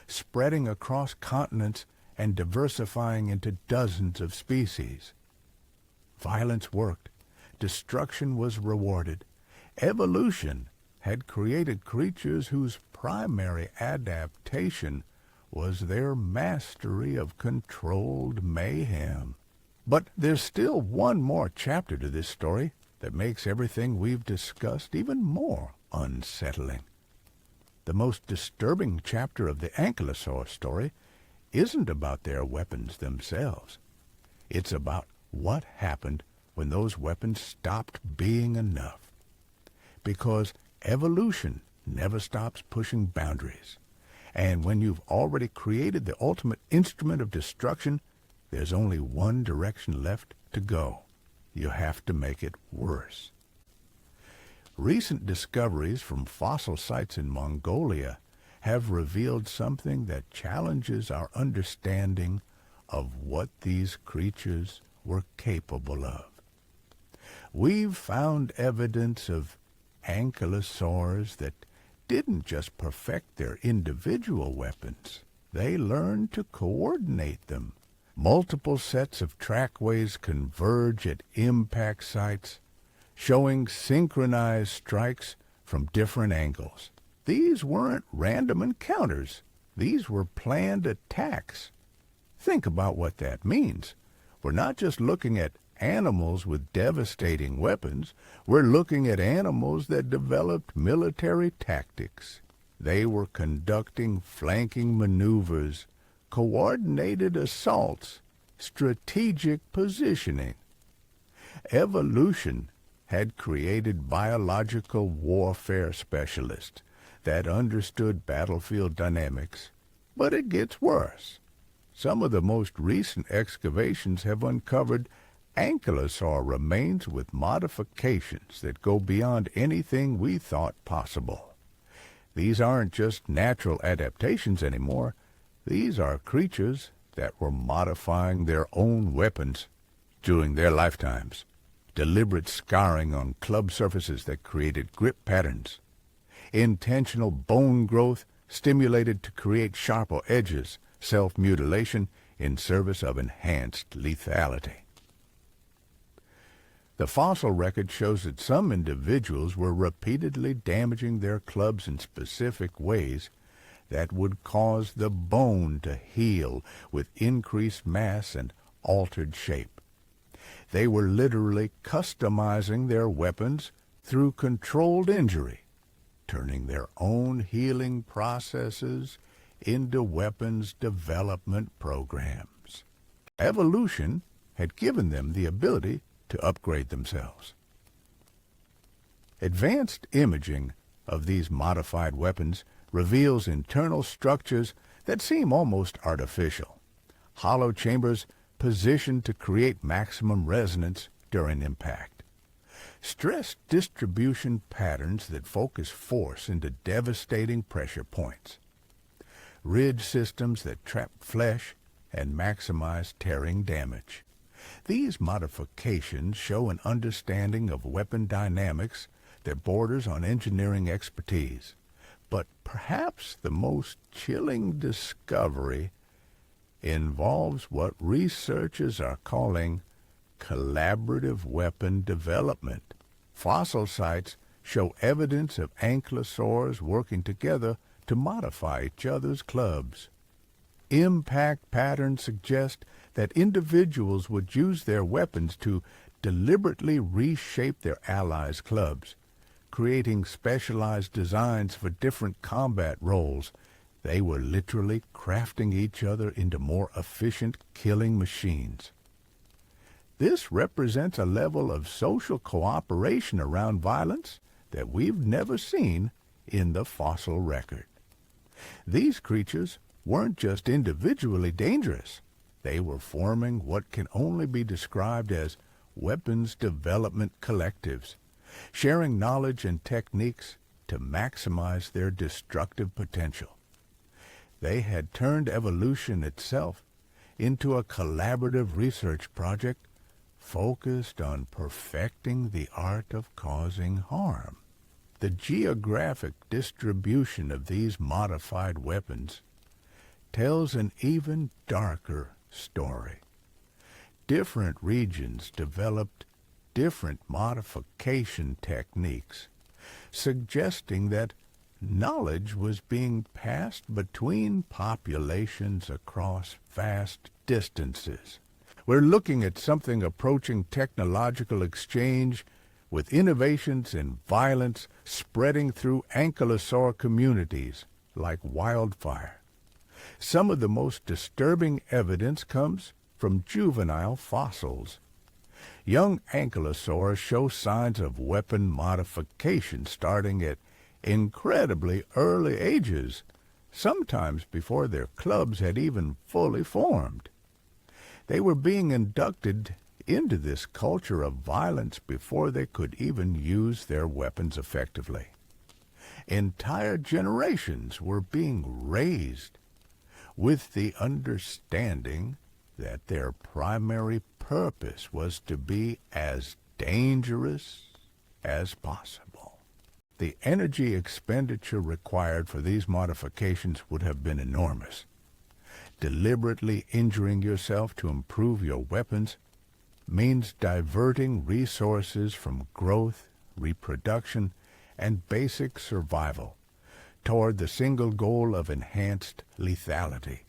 spreading across continents and diversifying into dozens of species. Violence worked. Destruction was rewarded. Evolution had created creatures whose primary adaptation was their mastery of controlled mayhem. But there's still one more chapter to this story that makes everything we've discussed even more unsettling. The most disturbing chapter of the Ankylosaur story isn't about their weapons themselves. It's about what happened when those weapons stopped being enough. Because evolution never stops pushing boundaries. And when you've already created the ultimate instrument of destruction, there's only one direction left to go. You have to make it worse. Recent discoveries from fossil sites in Mongolia have revealed something that challenges our understanding of what these creatures were capable of. We've found evidence of ankylosaurs that didn't just perfect their individual weapons. They learned to coordinate them. Multiple sets of trackways converge at impact sites, showing synchronized strikes from different angles. These weren't random encounters. These were planned attacks. Think about what that means. We're not just looking at animals with devastating weapons. We're looking at animals that developed military tactics. They were conducting flanking maneuvers, coordinated assaults, strategic positioning. Evolution had created biological warfare specialists that understood battlefield dynamics. But it gets worse. Some of the most recent excavations have uncovered ankylosaur remains with modifications that go beyond anything we thought possible. These aren't just natural adaptations anymore. These are creatures that were modifying their own weapons during their lifetimes. Deliberate scarring on club surfaces that created grip patterns. Intentional bone growth stimulated to create sharper edges. Self-mutilation in service of enhanced lethality. The fossil record shows that some individuals were repeatedly damaging their clubs in specific ways that would cause the bone to heal with increased mass and altered shape. They were literally customizing their weapons through controlled injury, turning their own healing processes into weapons development programs. Evolution had given them the ability to upgrade themselves. Advanced imaging of these modified weapons reveals internal structures that seem almost artificial. Hollow chambers positioned to create maximum resonance during impact. Stress distribution patterns that focus force into devastating pressure points. Ridge systems that trap flesh and maximize tearing damage. These modifications show an understanding of weapon dynamics that borders on engineering expertise. But perhaps the most chilling discovery involves what researchers are calling collaborative weapon development. Fossil sites show evidence of ankylosaurs working together to modify each other's clubs. Impact patterns suggest that individuals would use their weapons to deliberately reshape their allies' clubs, creating specialized designs for different combat roles. They were literally crafting each other into more efficient killing machines. This represents a level of social cooperation around violence that we've never seen in the fossil record. These creatures weren't just individually dangerous. They were forming what can only be described as weapons development collectives, sharing knowledge and techniques to maximize their destructive potential. They had turned evolution itself into a collaborative research project focused on perfecting the art of causing harm. The geographic distribution of these modified weapons tells an even darker story. Different regions developed different modification techniques, suggesting that knowledge was being passed between populations across vast distances. We're looking at something approaching technological exchange, with innovations in violence spreading through ankylosaur communities like wildfire. Some of the most disturbing evidence comes from juvenile fossils. Young ankylosaurs show signs of weapon modification starting at incredibly early ages, sometimes before their clubs had even fully formed. They were being inducted into this culture of violence before they could even use their weapons effectively. Entire generations were being raised with the understanding that their primary purpose was to be as dangerous as possible. The energy expenditure required for these modifications would have been enormous. Deliberately injuring yourself to improve your weapons means diverting resources from growth, reproduction, and basic survival toward the single goal of enhanced lethality.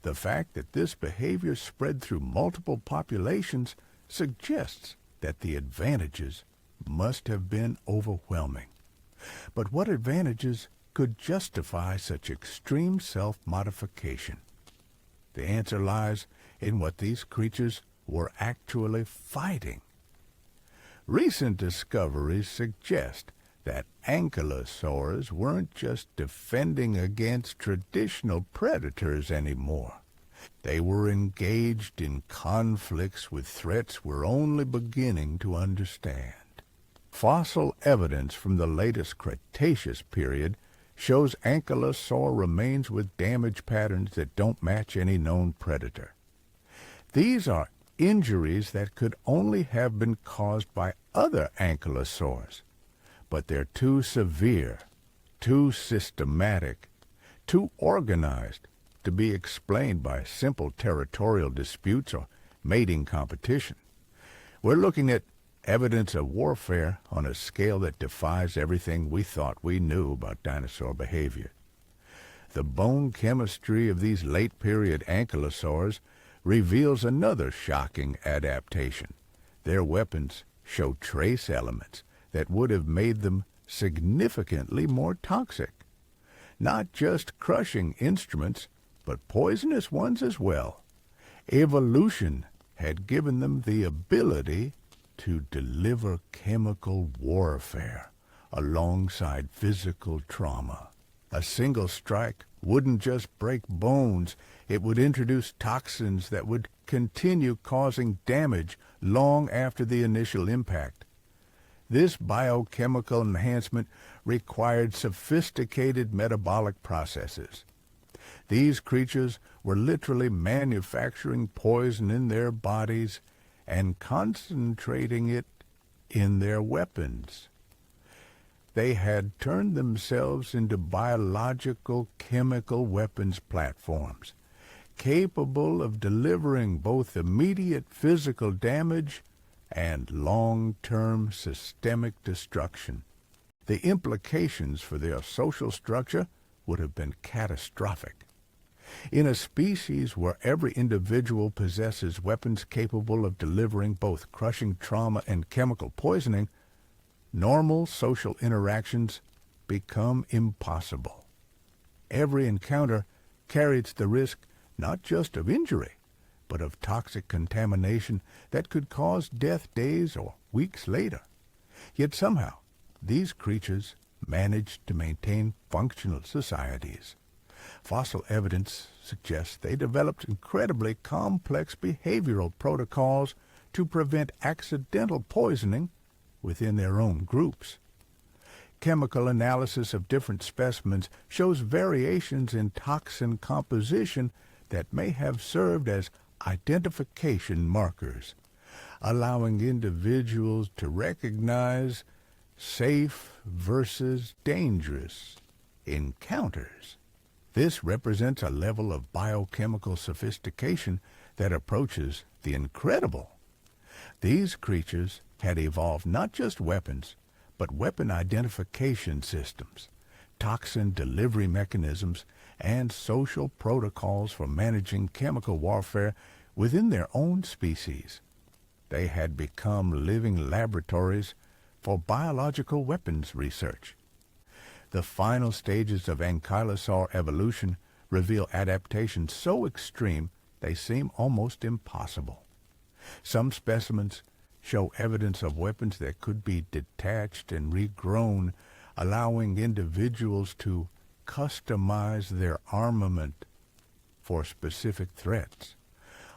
The fact that this behavior spread through multiple populations suggests that the advantages must have been overwhelming. But what advantages could justify such extreme self-modification? The answer lies in what these creatures were actually fighting. Recent discoveries suggest that ankylosaurs weren't just defending against traditional predators anymore. They were engaged in conflicts with threats we're only beginning to understand. Fossil evidence from the latest Cretaceous period shows ankylosaur remains with damage patterns that don't match any known predator. These are injuries that could only have been caused by other ankylosaurs, but they're too severe, too systematic, too organized to be explained by simple territorial disputes or mating competition. We're looking at evidence of warfare on a scale that defies everything we thought we knew about dinosaur behavior. The bone chemistry of these late-period ankylosaurs reveals another shocking adaptation. Their weapons show trace elements that would have made them significantly more toxic. Not just crushing instruments, but poisonous ones as well. Evolution had given them the ability to deliver chemical warfare alongside physical trauma. A single strike wouldn't just break bones, it would introduce toxins that would continue causing damage long after the initial impact. This biochemical enhancement required sophisticated metabolic processes. These creatures were literally manufacturing poison in their bodies and concentrating it in their weapons. they had turned themselves into biological chemical weapons platforms, capable of delivering both immediate physical damage and long-term systemic destruction. The implications for their social structure would have been catastrophic. In a species where every individual possesses weapons capable of delivering both crushing trauma and chemical poisoning, normal social interactions become impossible. Every encounter carries the risk not just of injury, but of toxic contamination that could cause death days or weeks later. Yet somehow, these creatures managed to maintain functional societies. Fossil evidence suggests they developed incredibly complex behavioral protocols to prevent accidental poisoning within their own groups. Chemical analysis of different specimens shows variations in toxin composition that may have served as identification markers, allowing individuals to recognize safe versus dangerous encounters. This represents a level of biochemical sophistication that approaches the incredible. These creatures had evolved not just weapons, but weapon identification systems, toxin delivery mechanisms, and social protocols for managing chemical warfare within their own species. They had become living laboratories for biological weapons research. The final stages of Ankylosaur evolution reveal adaptations so extreme they seem almost impossible. Some specimens show evidence of weapons that could be detached and regrown, allowing individuals to customize their armament for specific threats.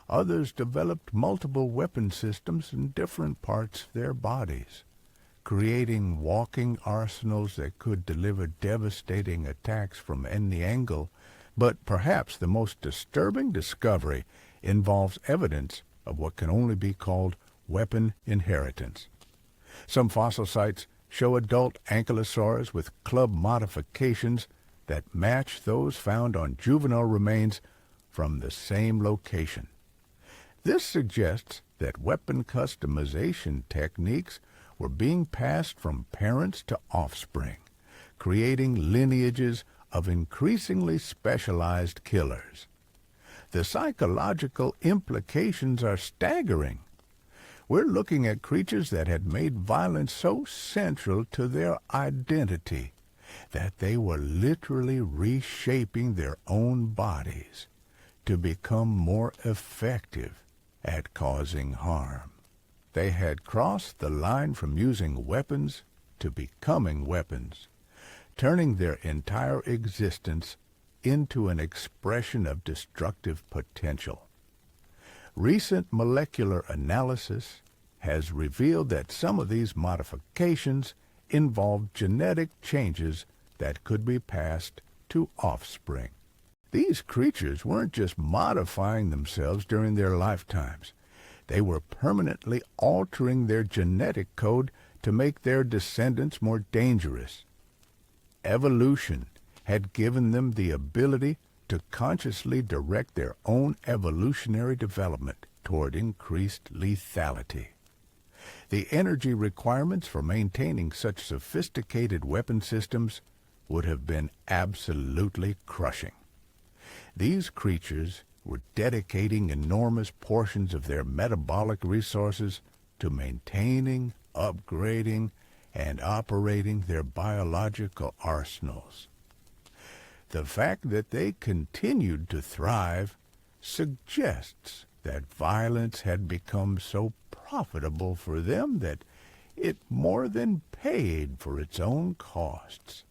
Others developed multiple weapon systems in different parts of their bodies, creating walking arsenals that could deliver devastating attacks from any angle. But perhaps the most disturbing discovery involves evidence of what can only be called weapon inheritance. Some fossil sites show adult Ankylosaurus with club modifications that match those found on juvenile remains from the same location. This suggests that weapon customization techniques were being passed from parents to offspring, creating lineages of increasingly specialized killers. The psychological implications are staggering. We're looking at creatures that had made violence so central to their identity that they were literally reshaping their own bodies to become more effective at causing harm. They had crossed the line from using weapons to becoming weapons, turning their entire existence into an expression of destructive potential. Recent molecular analysis has revealed that some of these modifications involved genetic changes that could be passed to offspring. These creatures weren't just modifying themselves during their lifetimes. They were permanently altering their genetic code to make their descendants more dangerous. Evolution had given them the ability to consciously direct their own evolutionary development toward increased lethality. The energy requirements for maintaining such sophisticated weapon systems would have been absolutely crushing. These creatures were dedicating enormous portions of their metabolic resources to maintaining, upgrading, and operating their biological arsenals. The fact that they continued to thrive suggests that violence had become so profitable for them that it more than paid for its own costs.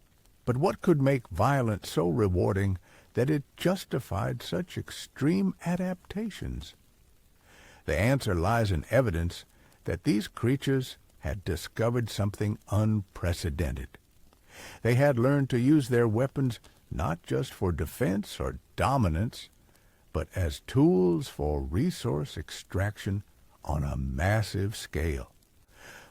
But what could make violence so rewarding that it justified such extreme adaptations? The answer lies in evidence that these creatures had discovered something unprecedented. They had learned to use their weapons not just for defense or dominance, but as tools for resource extraction on a massive scale.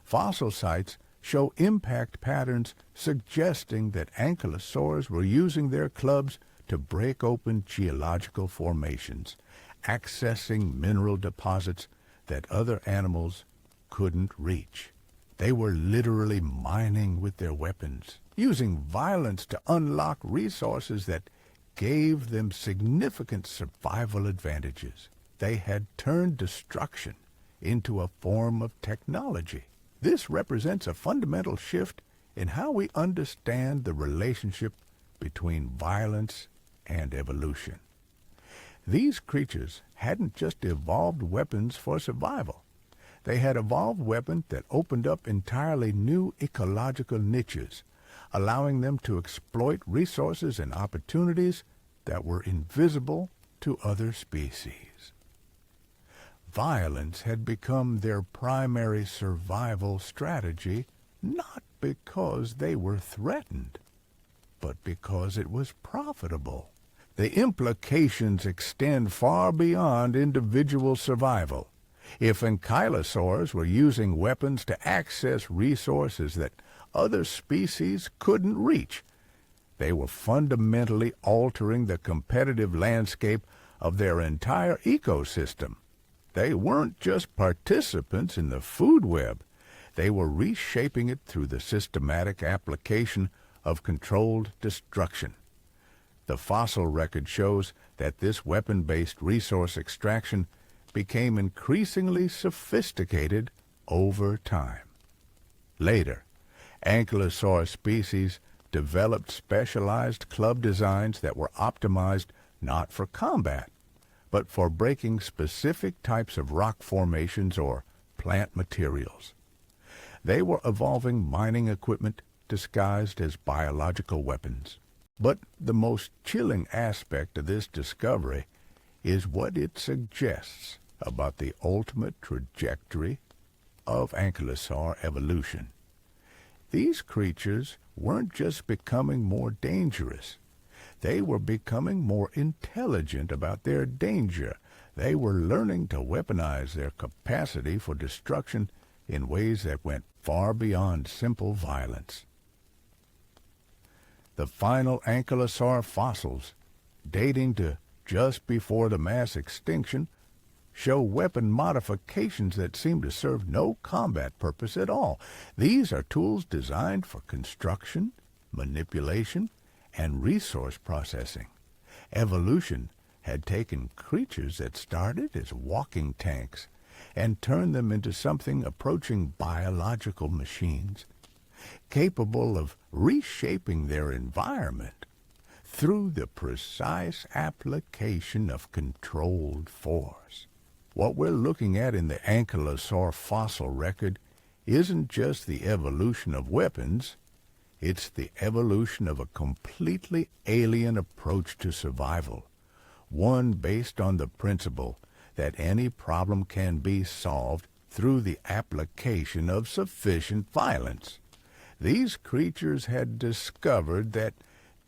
Fossil sites show impact patterns suggesting that ankylosaurs were using their clubs to break open geological formations, accessing mineral deposits that other animals couldn't reach. They were literally mining with their weapons, using violence to unlock resources that gave them significant survival advantages. They had turned destruction into a form of technology. This represents a fundamental shift in how we understand the relationship between violence and evolution. These creatures hadn't just evolved weapons for survival. They had evolved weapons that opened up entirely new ecological niches, allowing them to exploit resources and opportunities that were invisible to other species. Violence had become their primary survival strategy, not because they were threatened, but because it was profitable. The implications extend far beyond individual survival. If ankylosaurs were using weapons to access resources that other species couldn't reach, they were fundamentally altering the competitive landscape of their entire ecosystem. They weren't just participants in the food web. They were reshaping it through the systematic application of controlled destruction. The fossil record shows that this weapon-based resource extraction became increasingly sophisticated over time. Later, Ankylosaur species developed specialized club designs that were optimized not for combat, but for breaking specific types of rock formations or plant materials. They were evolving mining equipment disguised as biological weapons. But the most chilling aspect of this discovery is what it suggests about the ultimate trajectory of ankylosaur evolution. These creatures weren't just becoming more dangerous. They were becoming more intelligent about their danger. They were learning to weaponize their capacity for destruction in ways that went far beyond simple violence. The final ankylosaur fossils, dating to just before the mass extinction, show weapon modifications that seem to serve no combat purpose at all. These are tools designed for construction, manipulation, and resource processing. Evolution had taken creatures that started as walking tanks and turned them into something approaching biological machines, capable of reshaping their environment through the precise application of controlled force. What we're looking at in the Ankylosaur fossil record isn't just the evolution of weapons, it's the evolution of a completely alien approach to survival, one based on the principle that any problem can be solved through the application of sufficient violence. These creatures had discovered that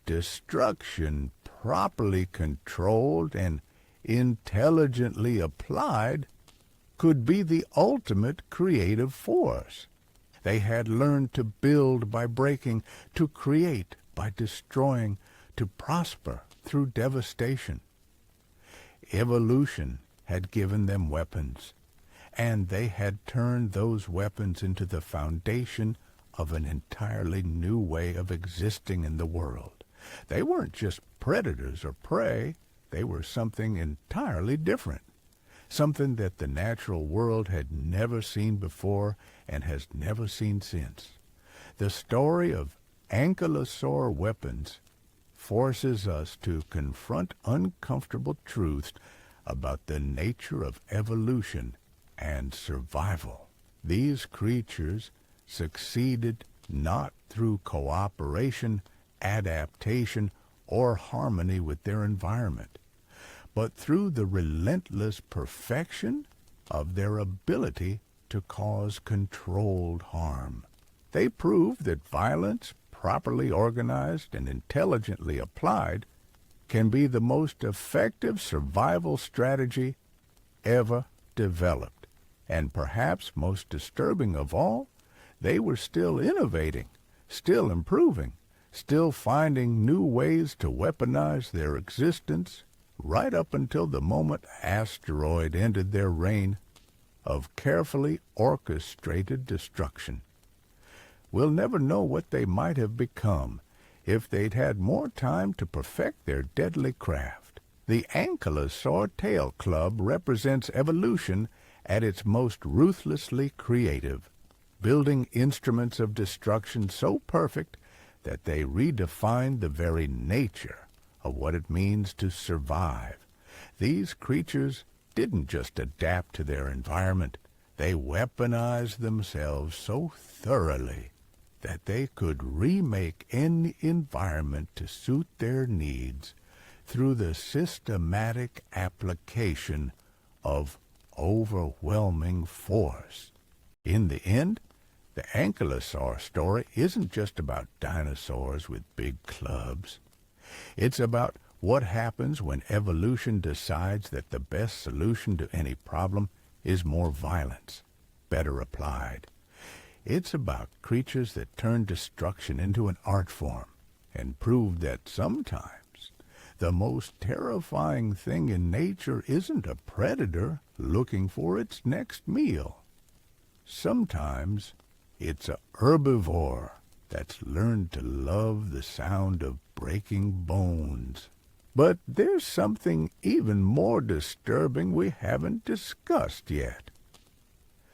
destruction, properly controlled and intelligently applied, could be the ultimate creative force. They had learned to build by breaking, to create by destroying, to prosper through devastation. Evolution had given them weapons, and they had turned those weapons into the foundation of an entirely new way of existing in the world. They weren't just predators or prey. They were something entirely different, something that the natural world had never seen before and has never seen since. The story of Ankylosaur weapons forces us to confront uncomfortable truths about the nature of evolution and survival. These creatures succeeded not through cooperation, adaptation, or harmony with their environment, but through the relentless perfection of their ability to cause controlled harm. They proved that violence, properly organized and intelligently applied, can be the most effective survival strategy ever developed. And perhaps most disturbing of all, They were still innovating, still improving, still finding new ways to weaponize their existence right up until the moment asteroid ended their reign of carefully orchestrated destruction. We'll never know what they might have become if they'd had more time to perfect their deadly craft. The Ankylosaur tail club represents evolution at its most ruthlessly creative, building instruments of destruction so perfect that they redefined the very nature of what it means to survive. These creatures didn't just adapt to their environment. They weaponized themselves so thoroughly that they could remake any environment to suit their needs through the systematic application of overwhelming force. In the end, the Ankylosaur story isn't just about dinosaurs with big clubs. It's about what happens when evolution decides that the best solution to any problem is more violence, better applied. It's about creatures that turn destruction into an art form and prove that sometimes the most terrifying thing in nature isn't a predator looking for its next meal. Sometimes it's a herbivore that's learned to love the sound of breaking bones. But there's something even more disturbing we haven't discussed yet.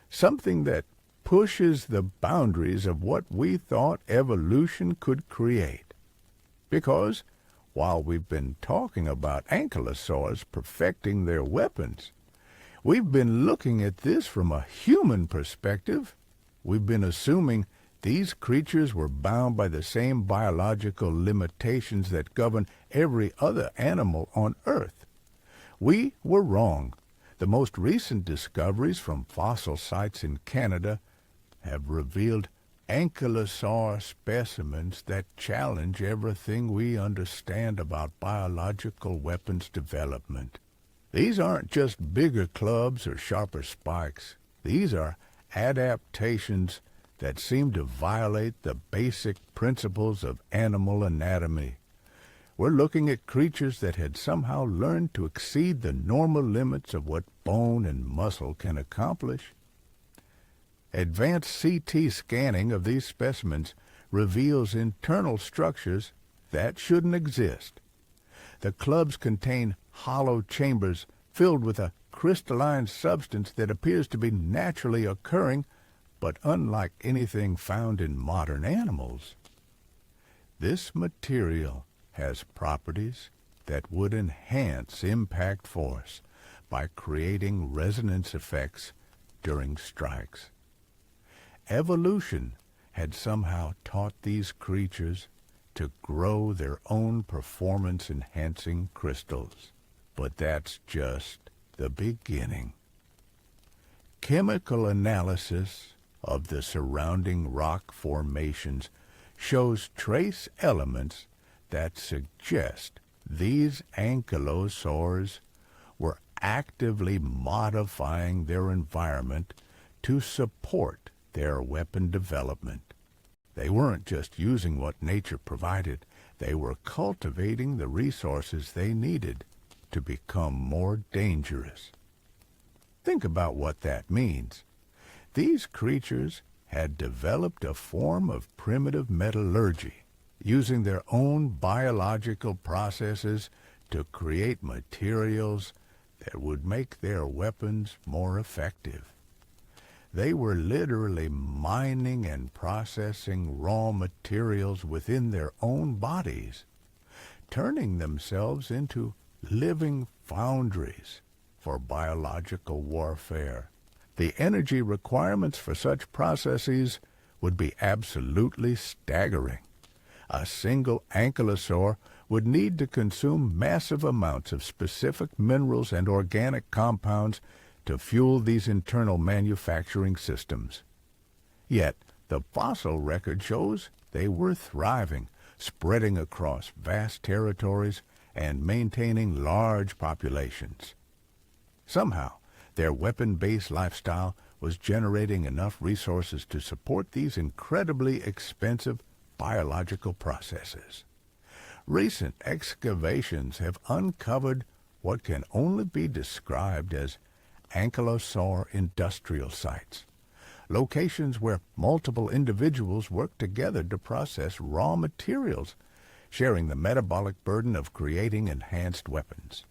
Something that pushes the boundaries of what we thought evolution could create. Because while we've been talking about ankylosaurs perfecting their weapons, we've been looking at this from a human perspective. We've been assuming these creatures were bound by the same biological limitations that govern every other animal on Earth. We were wrong. The most recent discoveries from fossil sites in Canada have revealed Ankylosaur specimens that challenge everything we understand about biological weapons development. These aren't just bigger clubs or sharper spikes. These are adaptations that seem to violate the basic principles of animal anatomy. We're looking at creatures that had somehow learned to exceed the normal limits of what bone and muscle can accomplish. Advanced CT scanning of these specimens reveals internal structures that shouldn't exist. The clubs contain hollow chambers filled with a crystalline substance that appears to be naturally occurring, but unlike anything found in modern animals. This material has properties that would enhance impact force by creating resonance effects during strikes. Evolution had somehow taught these creatures to grow their own performance-enhancing crystals. But that's just the beginning. Chemical analysis of the surrounding rock formations shows trace elements that suggest these ankylosaurs were actively modifying their environment to support their weapon development. They weren't just using what nature provided. They were cultivating the resources they needed to become more dangerous. Think about what that means. These creatures had developed a form of primitive metallurgy, using their own biological processes to create materials that would make their weapons more effective. They were literally mining and processing raw materials within their own bodies, turning themselves into living foundries for biological warfare. The energy requirements for such processes would be absolutely staggering. A single ankylosaur would need to consume massive amounts of specific minerals and organic compounds to fuel these internal manufacturing systems. Yet, the fossil record shows they were thriving, spreading across vast territories and maintaining large populations. Somehow, their weapon-based lifestyle was generating enough resources to support these incredibly expensive biological processes. Recent excavations have uncovered what can only be described as Ankylosaur industrial sites, locations where multiple individuals work together to process raw materials, sharing the metabolic burden of creating enhanced weapons.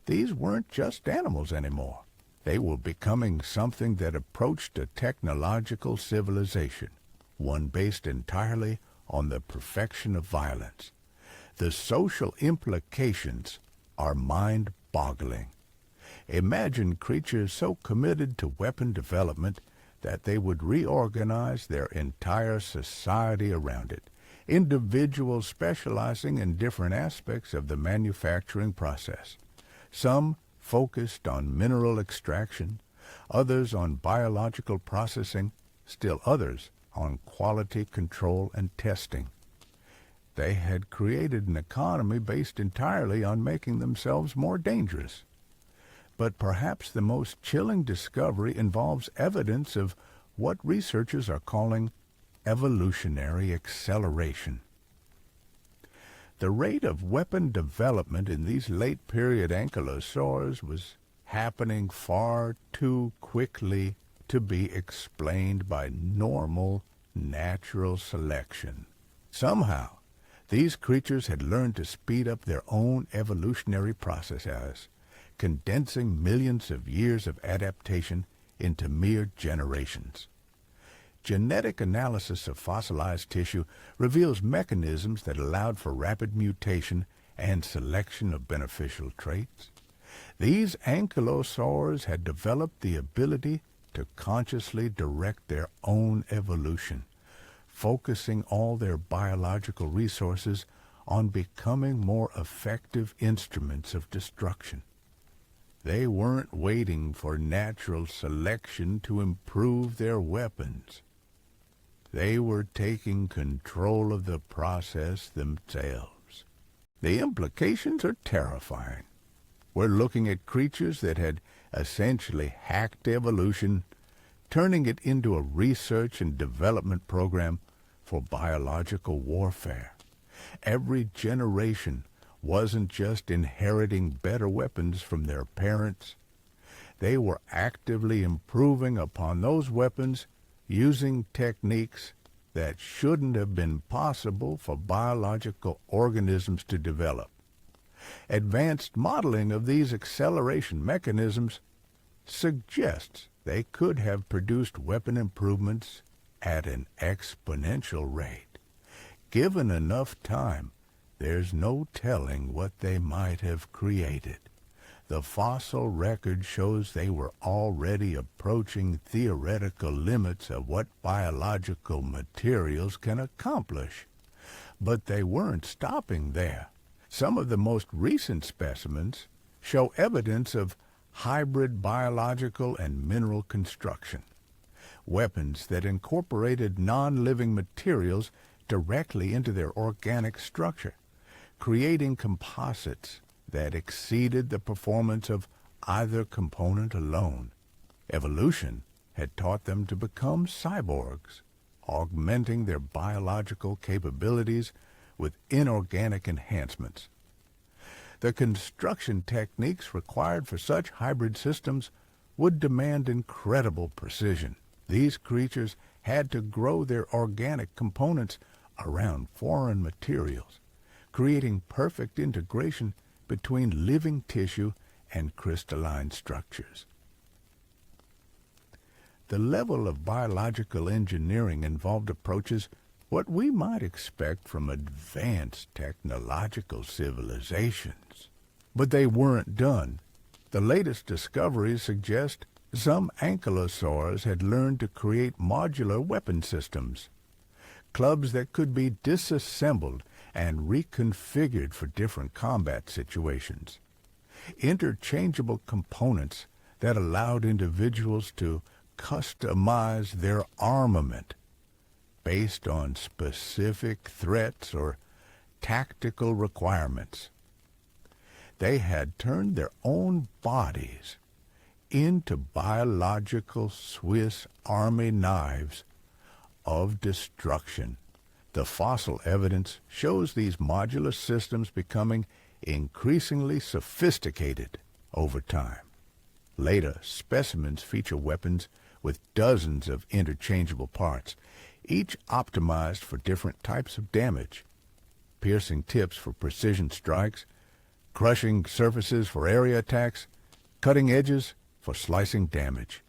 These weren't just animals anymore. They were becoming something that approached a technological civilization, one based entirely on the perfection of violence. The social implications are mind-boggling. Imagine creatures so committed to weapon development that they would reorganize their entire society around it, individuals specializing in different aspects of the manufacturing process. Some focused on mineral extraction, others on biological processing, still others on quality control and testing. They had created an economy based entirely on making themselves more dangerous. But perhaps the most chilling discovery involves evidence of what researchers are calling evolutionary acceleration. The rate of weapon development in these late-period ankylosaurs was happening far too quickly to be explained by normal, natural selection. Somehow, these creatures had learned to speed up their own evolutionary processes, condensing millions of years of adaptation into mere generations. Genetic analysis of fossilized tissue reveals mechanisms that allowed for rapid mutation and selection of beneficial traits. These ankylosaurs had developed the ability to consciously direct their own evolution, focusing all their biological resources on becoming more effective instruments of destruction. They weren't waiting for natural selection to improve their weapons. They were taking control of the process themselves. The implications are terrifying. We're looking at creatures that had essentially hacked evolution, turning it into a research and development program for biological warfare. Every generation wasn't just inheriting better weapons from their parents. They were actively improving upon those weapons using techniques that shouldn't have been possible for biological organisms to develop. Advanced modeling of these acceleration mechanisms suggests they could have produced weapon improvements at an exponential rate. Given enough time, there's no telling what they might have created. The fossil record shows they were already approaching theoretical limits of what biological materials can accomplish. But they weren't stopping there. Some of the most recent specimens show evidence of hybrid biological and mineral construction, weapons that incorporated non-living materials directly into their organic structure, creating composites that exceeded the performance of either component alone. Evolution had taught them to become cyborgs, augmenting their biological capabilities with inorganic enhancements. The construction techniques required for such hybrid systems would demand incredible precision. These creatures had to grow their organic components around foreign materials, creating perfect integration between living tissue and crystalline structures. The level of biological engineering involved approaches what we might expect from advanced technological civilizations. But they weren't done. The latest discoveries suggest some ankylosaurs had learned to create modular weapon systems, clubs that could be disassembled and reconfigured for different combat situations, interchangeable components that allowed individuals to customize their armament based on specific threats or tactical requirements. They had turned their own bodies into biological Swiss Army knives of destruction. The fossil evidence shows these modular systems becoming increasingly sophisticated over time. Later specimens feature weapons with dozens of interchangeable parts, each optimized for different types of damage. Piercing tips for precision strikes, crushing surfaces for area attacks, cutting edges for slicing damage.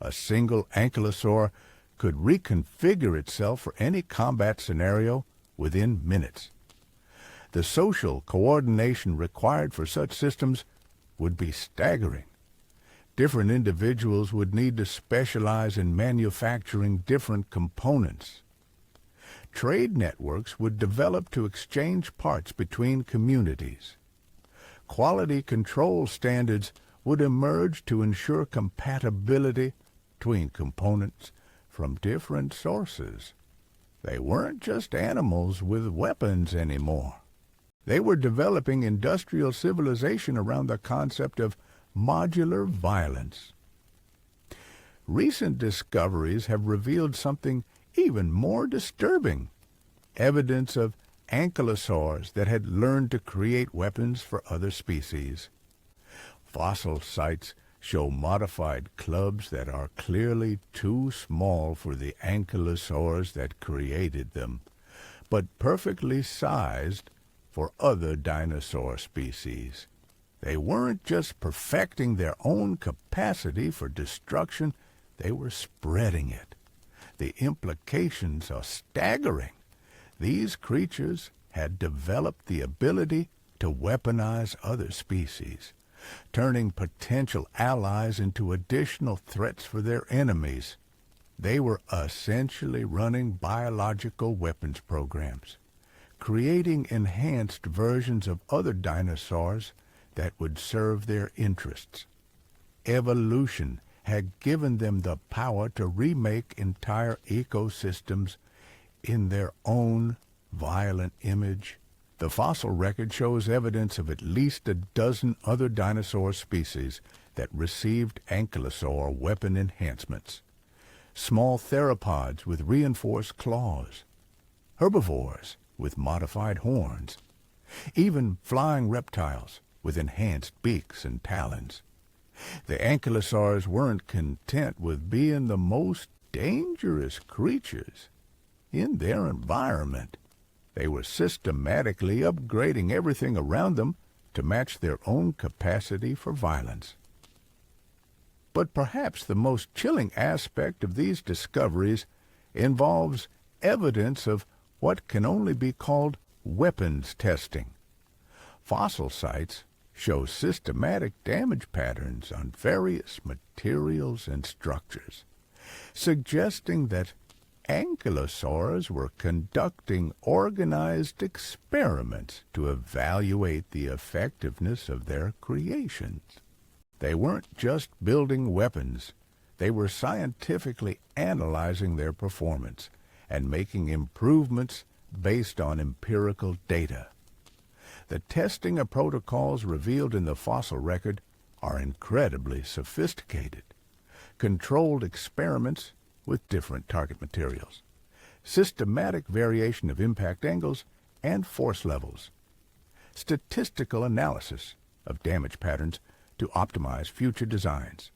A single Ankylosaur could reconfigure itself for any combat scenario within minutes. The social coordination required for such systems would be staggering. Different individuals would need to specialize in manufacturing different components. Trade networks would develop to exchange parts between communities. Quality control standards would emerge to ensure compatibility between components from different sources. They weren't just animals with weapons anymore. They were developing industrial civilization around the concept of modular violence. Recent discoveries have revealed something even more disturbing, evidence of ankylosaurs that had learned to create weapons for other species. Fossil sites show modified clubs that are clearly too small for the ankylosaurs that created them, but perfectly sized for other dinosaur species. They weren't just perfecting their own capacity for destruction, they were spreading it. The implications are staggering. These creatures had developed the ability to weaponize other species, turning potential allies into additional threats for their enemies. They were essentially running biological weapons programs, creating enhanced versions of other dinosaurs that would serve their interests. Evolution had given them the power to remake entire ecosystems in their own violent image. The fossil record shows evidence of at least a dozen other dinosaur species that received ankylosaur weapon enhancements. Small theropods with reinforced claws, herbivores with modified horns, even flying reptiles with enhanced beaks and talons. The ankylosaurs weren't content with being the most dangerous creatures in their environment. They were systematically upgrading everything around them to match their own capacity for violence. But perhaps the most chilling aspect of these discoveries involves evidence of what can only be called weapons testing. Fossil sites show systematic damage patterns on various materials and structures, suggesting that ankylosaurs were conducting organized experiments to evaluate the effectiveness of their creations. They weren't just building weapons, they were scientifically analyzing their performance and making improvements based on empirical data. The testing of protocols revealed in the fossil record are incredibly sophisticated. Controlled experiments with different target materials, systematic variation of impact angles and force levels, statistical analysis of damage patterns to optimize future designs.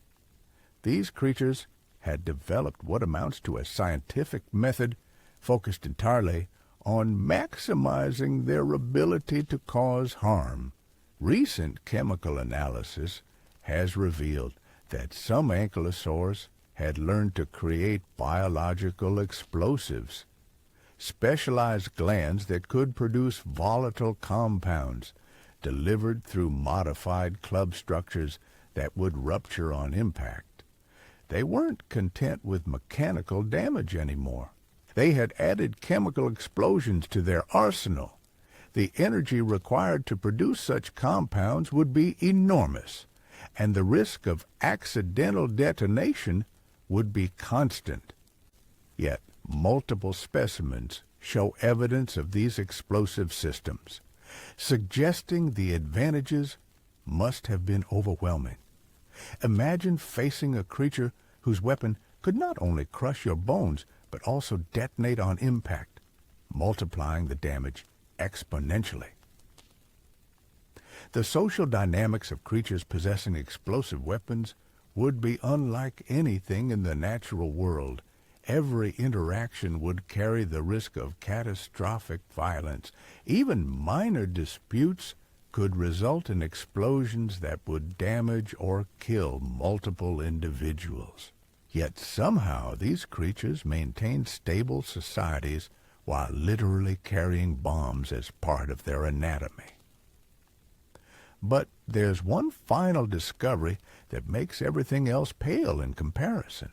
These creatures had developed what amounts to a scientific method focused entirely on maximizing their ability to cause harm. Recent chemical analysis has revealed that some ankylosaurs had learned to create biological explosives, specialized glands that could produce volatile compounds delivered through modified club structures that would rupture on impact. They weren't content with mechanical damage anymore. They had added chemical explosions to their arsenal. The energy required to produce such compounds would be enormous, and the risk of accidental detonation would be constant. Yet multiple specimens show evidence of these explosive systems, suggesting the advantages must have been overwhelming. Imagine facing a creature whose weapon could not only crush your bones, but also detonate on impact, multiplying the damage exponentially. The social dynamics of creatures possessing explosive weapons would be unlike anything in the natural world. Every interaction would carry the risk of catastrophic violence. Even minor disputes could result in explosions that would damage or kill multiple individuals. Yet somehow these creatures maintained stable societies while literally carrying bombs as part of their anatomy. But there's one final discovery that makes everything else pale in comparison.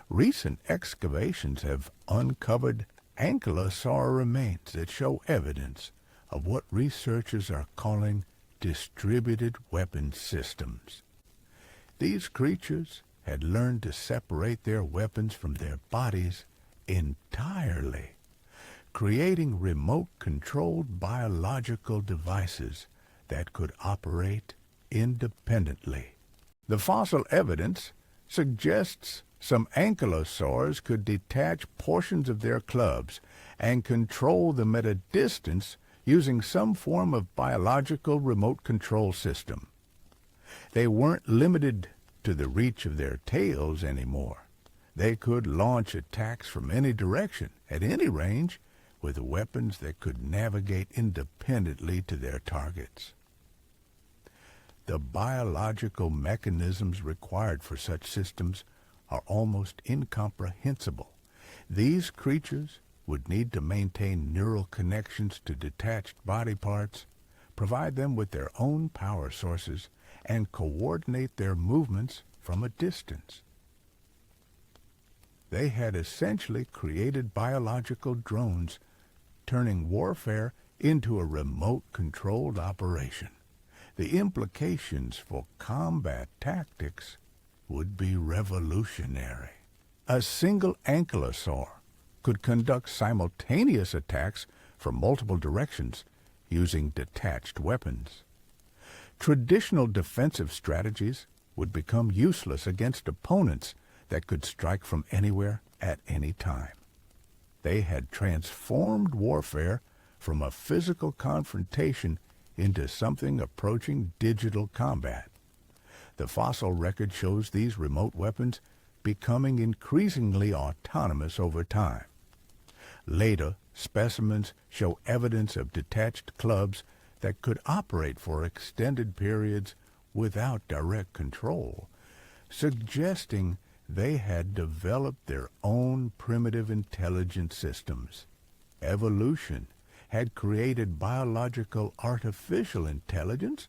Recent excavations have uncovered Ankylosaur remains that show evidence of what researchers are calling distributed weapon systems. These creatures had learned to separate their weapons from their bodies entirely, creating remote-controlled biological devices that could operate independently. The fossil evidence suggests some ankylosaurs could detach portions of their clubs and control them at a distance using some form of biological remote control system. They weren't limited to the reach of their tails anymore. They could launch attacks from any direction, at any range, with weapons that could navigate independently to their targets. The biological mechanisms required for such systems are almost incomprehensible. These creatures would need to maintain neural connections to detached body parts, provide them with their own power sources, and coordinate their movements from a distance. They had essentially created biological drones, turning warfare into a remote-controlled operation. The implications for combat tactics would be revolutionary. A single ankylosaur could conduct simultaneous attacks from multiple directions using detached weapons. Traditional defensive strategies would become useless against opponents that could strike from anywhere at any time. They had transformed warfare from a physical confrontation into something approaching digital combat. The fossil record shows these remote weapons becoming increasingly autonomous over time. Later, specimens show evidence of detached clubs that could operate for extended periods without direct control, suggesting they had developed their own primitive intelligence systems. Evolution had created biological artificial intelligence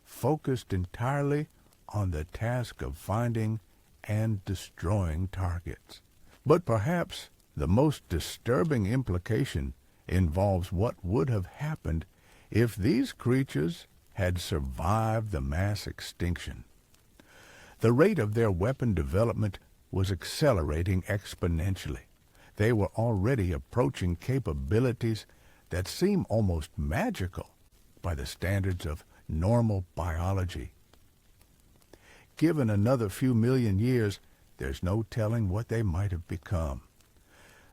focused entirely on the task of finding and destroying targets. But perhaps the most disturbing implication involves what would have happened if these creatures had survived the mass extinction. The rate of their weapon development was accelerating exponentially. They were already approaching capabilities that seem almost magical by the standards of normal biology. Given another few million years, there's no telling what they might have become.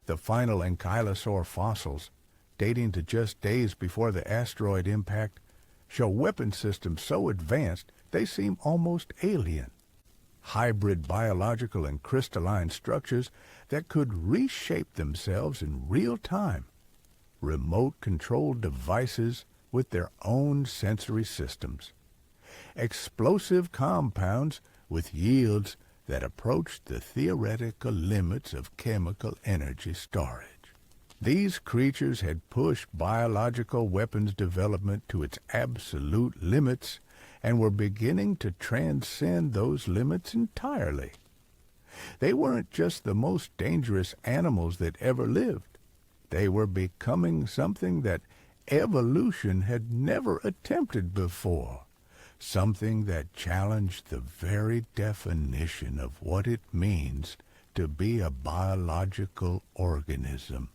The final Ankylosaur fossils, dating to just days before the asteroid impact, show weapon systems so advanced they seem almost alien. Hybrid biological and crystalline structures that could reshape themselves in real time. Remote-controlled devices with their own sensory systems. Explosive compounds with yields that approach the theoretical limits of chemical energy storage. These creatures had pushed biological weapons development to its absolute limits and were beginning to transcend those limits entirely. They weren't just the most dangerous animals that ever lived. They were becoming something that evolution had never attempted before, something that challenged the very definition of what it means to be a biological organism.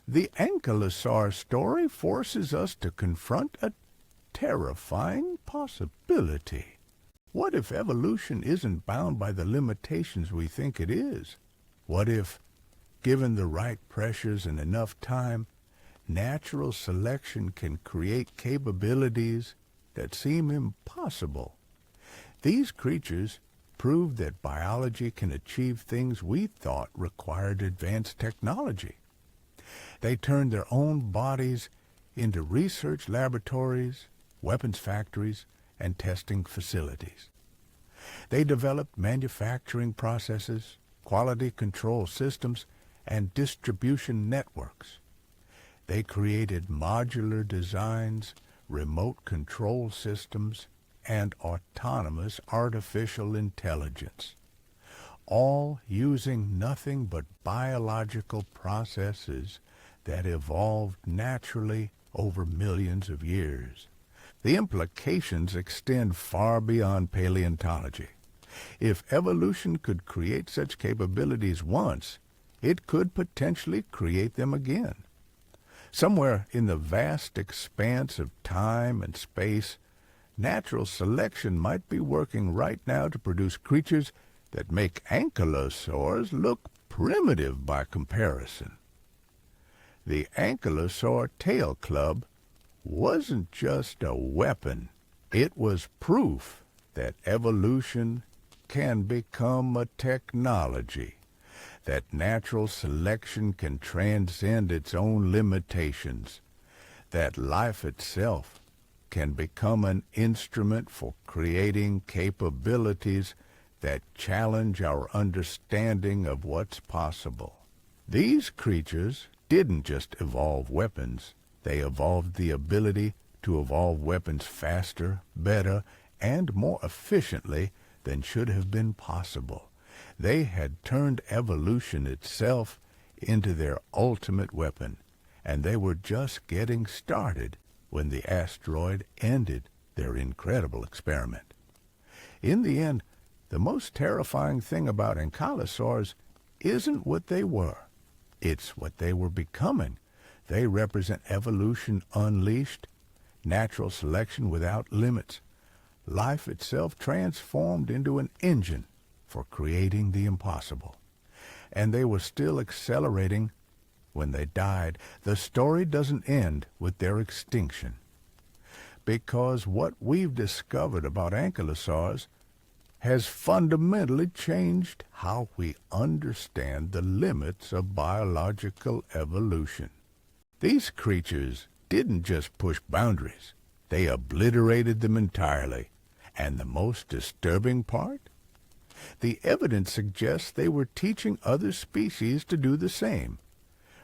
The Ankylosaur story forces us to confront a terrifying possibility. What if evolution isn't bound by the limitations we think it is? What if, given the right pressures and enough time, natural selection can create capabilities that seem impossible? These creatures proved that biology can achieve things we thought required advanced technology. They turned their own bodies into research laboratories, weapons factories, and testing facilities. They developed manufacturing processes, quality control systems, and distribution networks. They created modular designs, remote control systems, and autonomous artificial intelligence, all using nothing but biological processes that evolved naturally over millions of years. The implications extend far beyond paleontology. If evolution could create such capabilities once, it could potentially create them again. Somewhere in the vast expanse of time and space, natural selection might be working right now to produce creatures that make ankylosaurs look primitive by comparison. The Ankylosaur tail club wasn't just a weapon. It was proof that evolution can become a technology, that natural selection can transcend its own limitations, that life itself can become an instrument for creating capabilities that challenge our understanding of what's possible. These creatures didn't just evolve weapons. They evolved the ability to evolve weapons faster, better, and more efficiently than should have been possible. They had turned evolution itself into their ultimate weapon, and they were just getting started when the asteroid ended their incredible experiment. In the end, the most terrifying thing about ankylosaurs isn't what they were. It's what they were becoming. They represent evolution unleashed, natural selection without limits, life itself transformed into an engine for creating the impossible. And they were still accelerating when they died. The story doesn't end with their extinction, because what we've discovered about ankylosaurs has fundamentally changed how we understand the limits of biological evolution. These creatures didn't just push boundaries, they obliterated them entirely. And the most disturbing part? The evidence suggests they were teaching other species to do the same.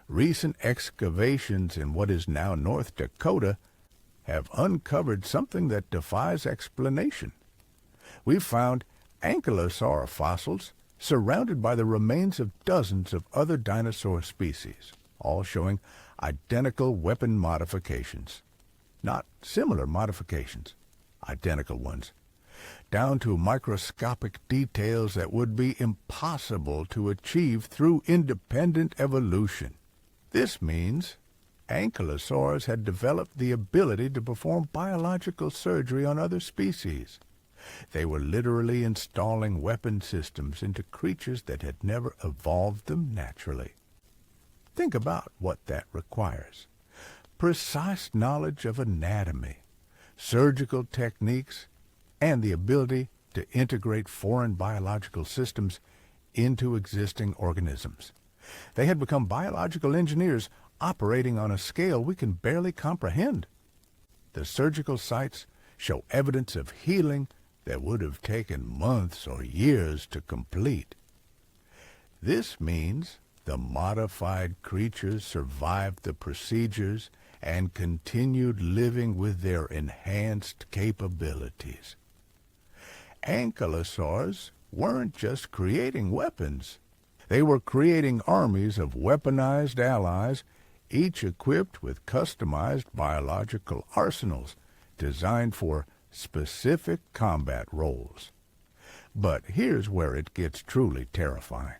Recent excavations in what is now North Dakota have uncovered something that defies explanation. We've found ankylosaur fossils surrounded by the remains of dozens of other dinosaur species, all showing identical weapon modifications. Not similar modifications, identical ones, down to microscopic details that would be impossible to achieve through independent evolution. This means ankylosaurs had developed the ability to perform biological surgery on other species. They were literally installing weapon systems into creatures that had never evolved them naturally. Think about what that requires. Precise knowledge of anatomy, surgical techniques, and the ability to integrate foreign biological systems into existing organisms. They had become biological engineers operating on a scale we can barely comprehend. The surgical sites show evidence of healing that would have taken months or years to complete. This means the modified creatures survived the procedures and continued living with their enhanced capabilities. Ankylosaurs weren't just creating weapons. They were creating armies of weaponized allies, each equipped with customized biological arsenals designed for specific combat roles. But here's where it gets truly terrifying.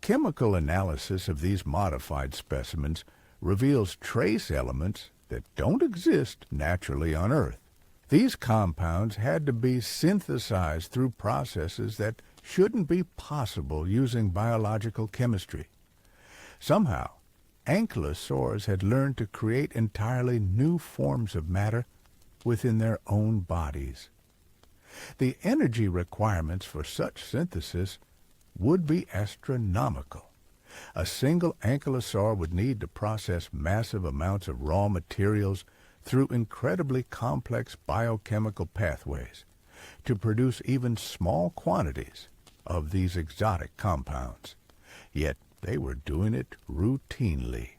Chemical analysis of these modified specimens reveals trace elements that don't exist naturally on Earth. These compounds had to be synthesized through processes that shouldn't be possible using biological chemistry. Somehow, Ankylosaurs had learned to create entirely new forms of matter within their own bodies. The energy requirements for such synthesis would be astronomical. A single ankylosaur would need to process massive amounts of raw materials through incredibly complex biochemical pathways to produce even small quantities of these exotic compounds. Yet they were doing it routinely,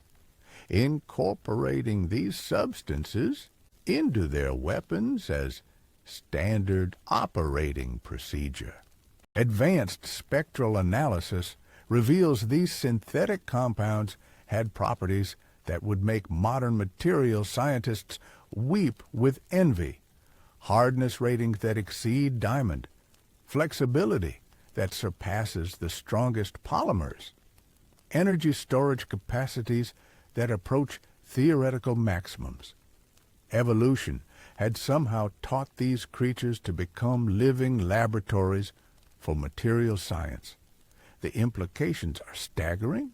incorporating these substances into their weapons as standard operating procedure. Advanced spectral analysis reveals these synthetic compounds had properties that would make modern materials scientists weep with envy. Hardness ratings that exceed diamond, flexibility that surpasses the strongest polymers, energy storage capacities that approach theoretical maximums. Evolution had somehow taught these creatures to become living laboratories for material science. The implications are staggering.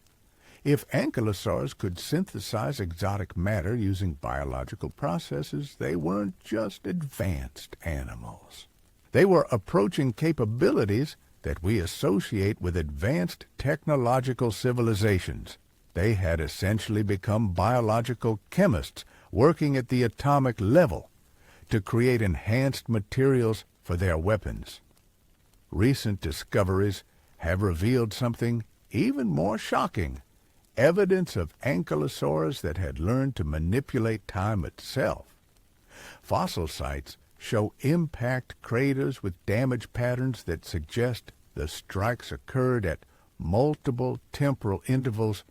If ankylosaurs could synthesize exotic matter using biological processes, they weren't just advanced animals. They were approaching capabilities that we associate with advanced technological civilizations. They had essentially become biological chemists working at the atomic level to create enhanced materials for their weapons. Recent discoveries have revealed something even more shocking, evidence of ankylosaurs that had learned to manipulate time itself. Fossil sites show impact craters with damage patterns that suggest the strikes occurred at multiple temporal intervals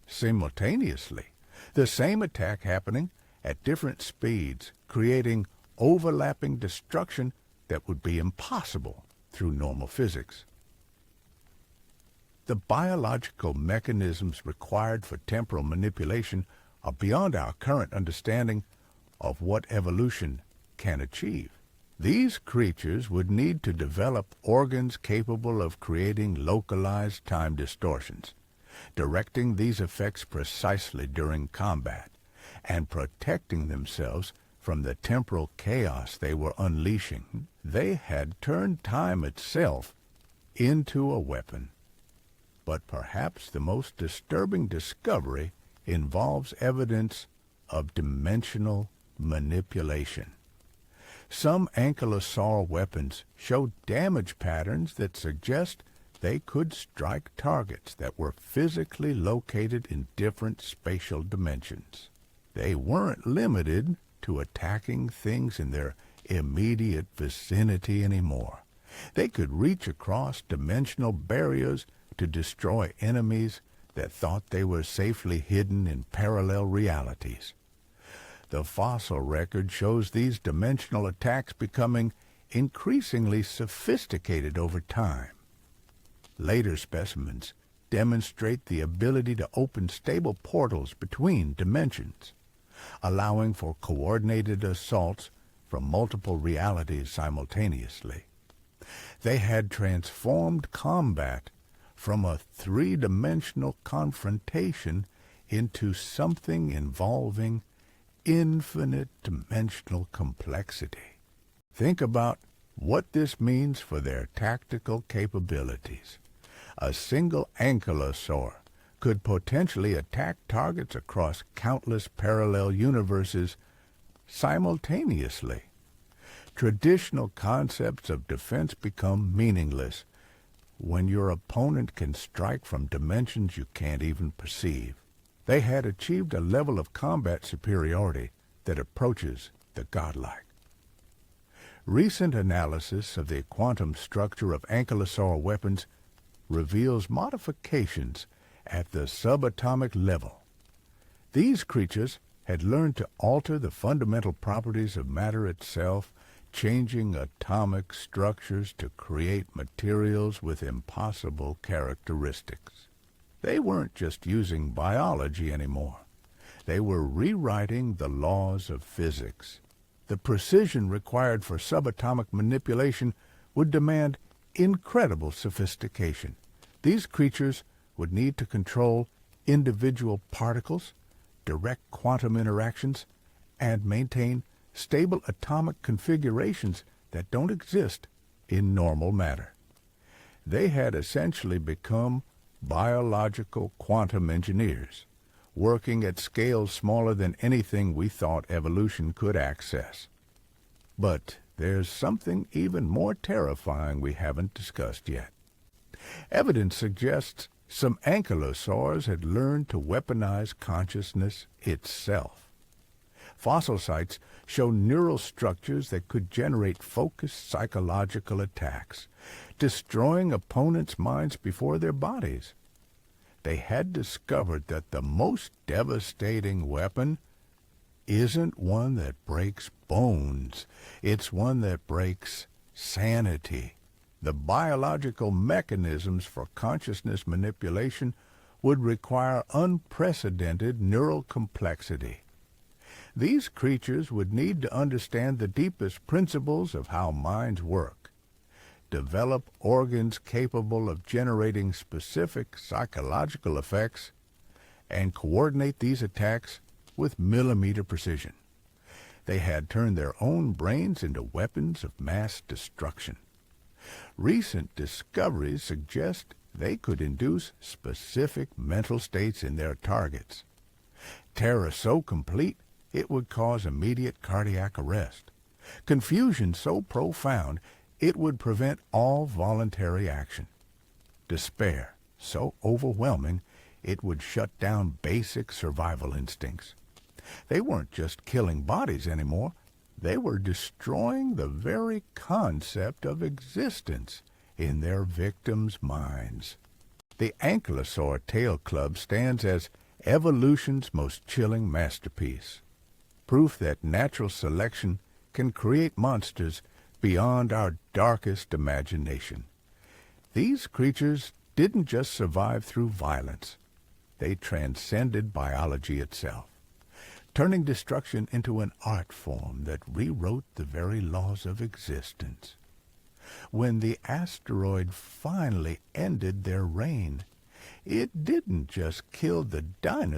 simultaneously, the same attack happening at different speeds, creating overlapping destruction that would be impossible through normal physics. The biological mechanisms required for temporal manipulation are beyond our current understanding of what evolution can achieve. These creatures would need to develop organs capable of creating localized time distortions, directing these effects precisely during combat, and protecting themselves from the temporal chaos they were unleashing. They had turned time itself into a weapon. But perhaps the most disturbing discovery involves evidence of dimensional manipulation. Some ankylosaur weapons show damage patterns that suggest they could strike targets that were physically located in different spatial dimensions. They weren't limited to attacking things in their immediate vicinity anymore. They could reach across dimensional barriers to destroy enemies that thought they were safely hidden in parallel realities. The fossil record shows these dimensional attacks becoming increasingly sophisticated over time. Later specimens demonstrate the ability to open stable portals between dimensions, allowing for coordinated assaults from multiple realities simultaneously. They had transformed combat from a three-dimensional confrontation into something involving infinite dimensional complexity. Think about what this means for their tactical capabilities. A single ankylosaur could potentially attack targets across countless parallel universes simultaneously. Traditional concepts of defense become meaningless when your opponent can strike from dimensions you can't even perceive. They had achieved a level of combat superiority that approaches the godlike. Recent analysis of the quantum structure of ankylosaur weapons reveals modifications at the subatomic level. These creatures had learned to alter the fundamental properties of matter itself, changing atomic structures to create materials with impossible characteristics. They weren't just using biology anymore. They were rewriting the laws of physics. The precision required for subatomic manipulation would demand incredible sophistication. These creatures would need to control individual particles, direct quantum interactions, and maintain stable atomic configurations that don't exist in normal matter. They had essentially become biological quantum engineers, working at scales smaller than anything we thought evolution could access. But there's something even more terrifying we haven't discussed yet. Evidence suggests some ankylosaurs had learned to weaponize consciousness itself. Fossil sites show neural structures that could generate focused psychological attacks, destroying opponents' minds before their bodies. They had discovered that the most devastating weapon isn't one that breaks bones. It's one that breaks sanity. The biological mechanisms for consciousness manipulation would require unprecedented neural complexity. These creatures would need to understand the deepest principles of how minds work, develop organs capable of generating specific psychological effects, and coordinate these attacks with millimeter precision. They had turned their own brains into weapons of mass destruction. Recent discoveries suggest they could induce specific mental states in their targets. Terror so complete it would cause immediate cardiac arrest. Confusion so profound it would prevent all voluntary action. Despair so overwhelming it would shut down basic survival instincts. They weren't just killing bodies anymore. They were destroying the very concept of existence in their victims' minds. The Ankylosaur Tail Club stands as evolution's most chilling masterpiece, proof that natural selection can create monsters beyond our darkest imagination. These creatures didn't just survive through violence. They transcended biology itself, turning destruction into an art form that rewrote the very laws of existence. When the asteroid finally ended their reign, it didn't just kill the dinosaurs.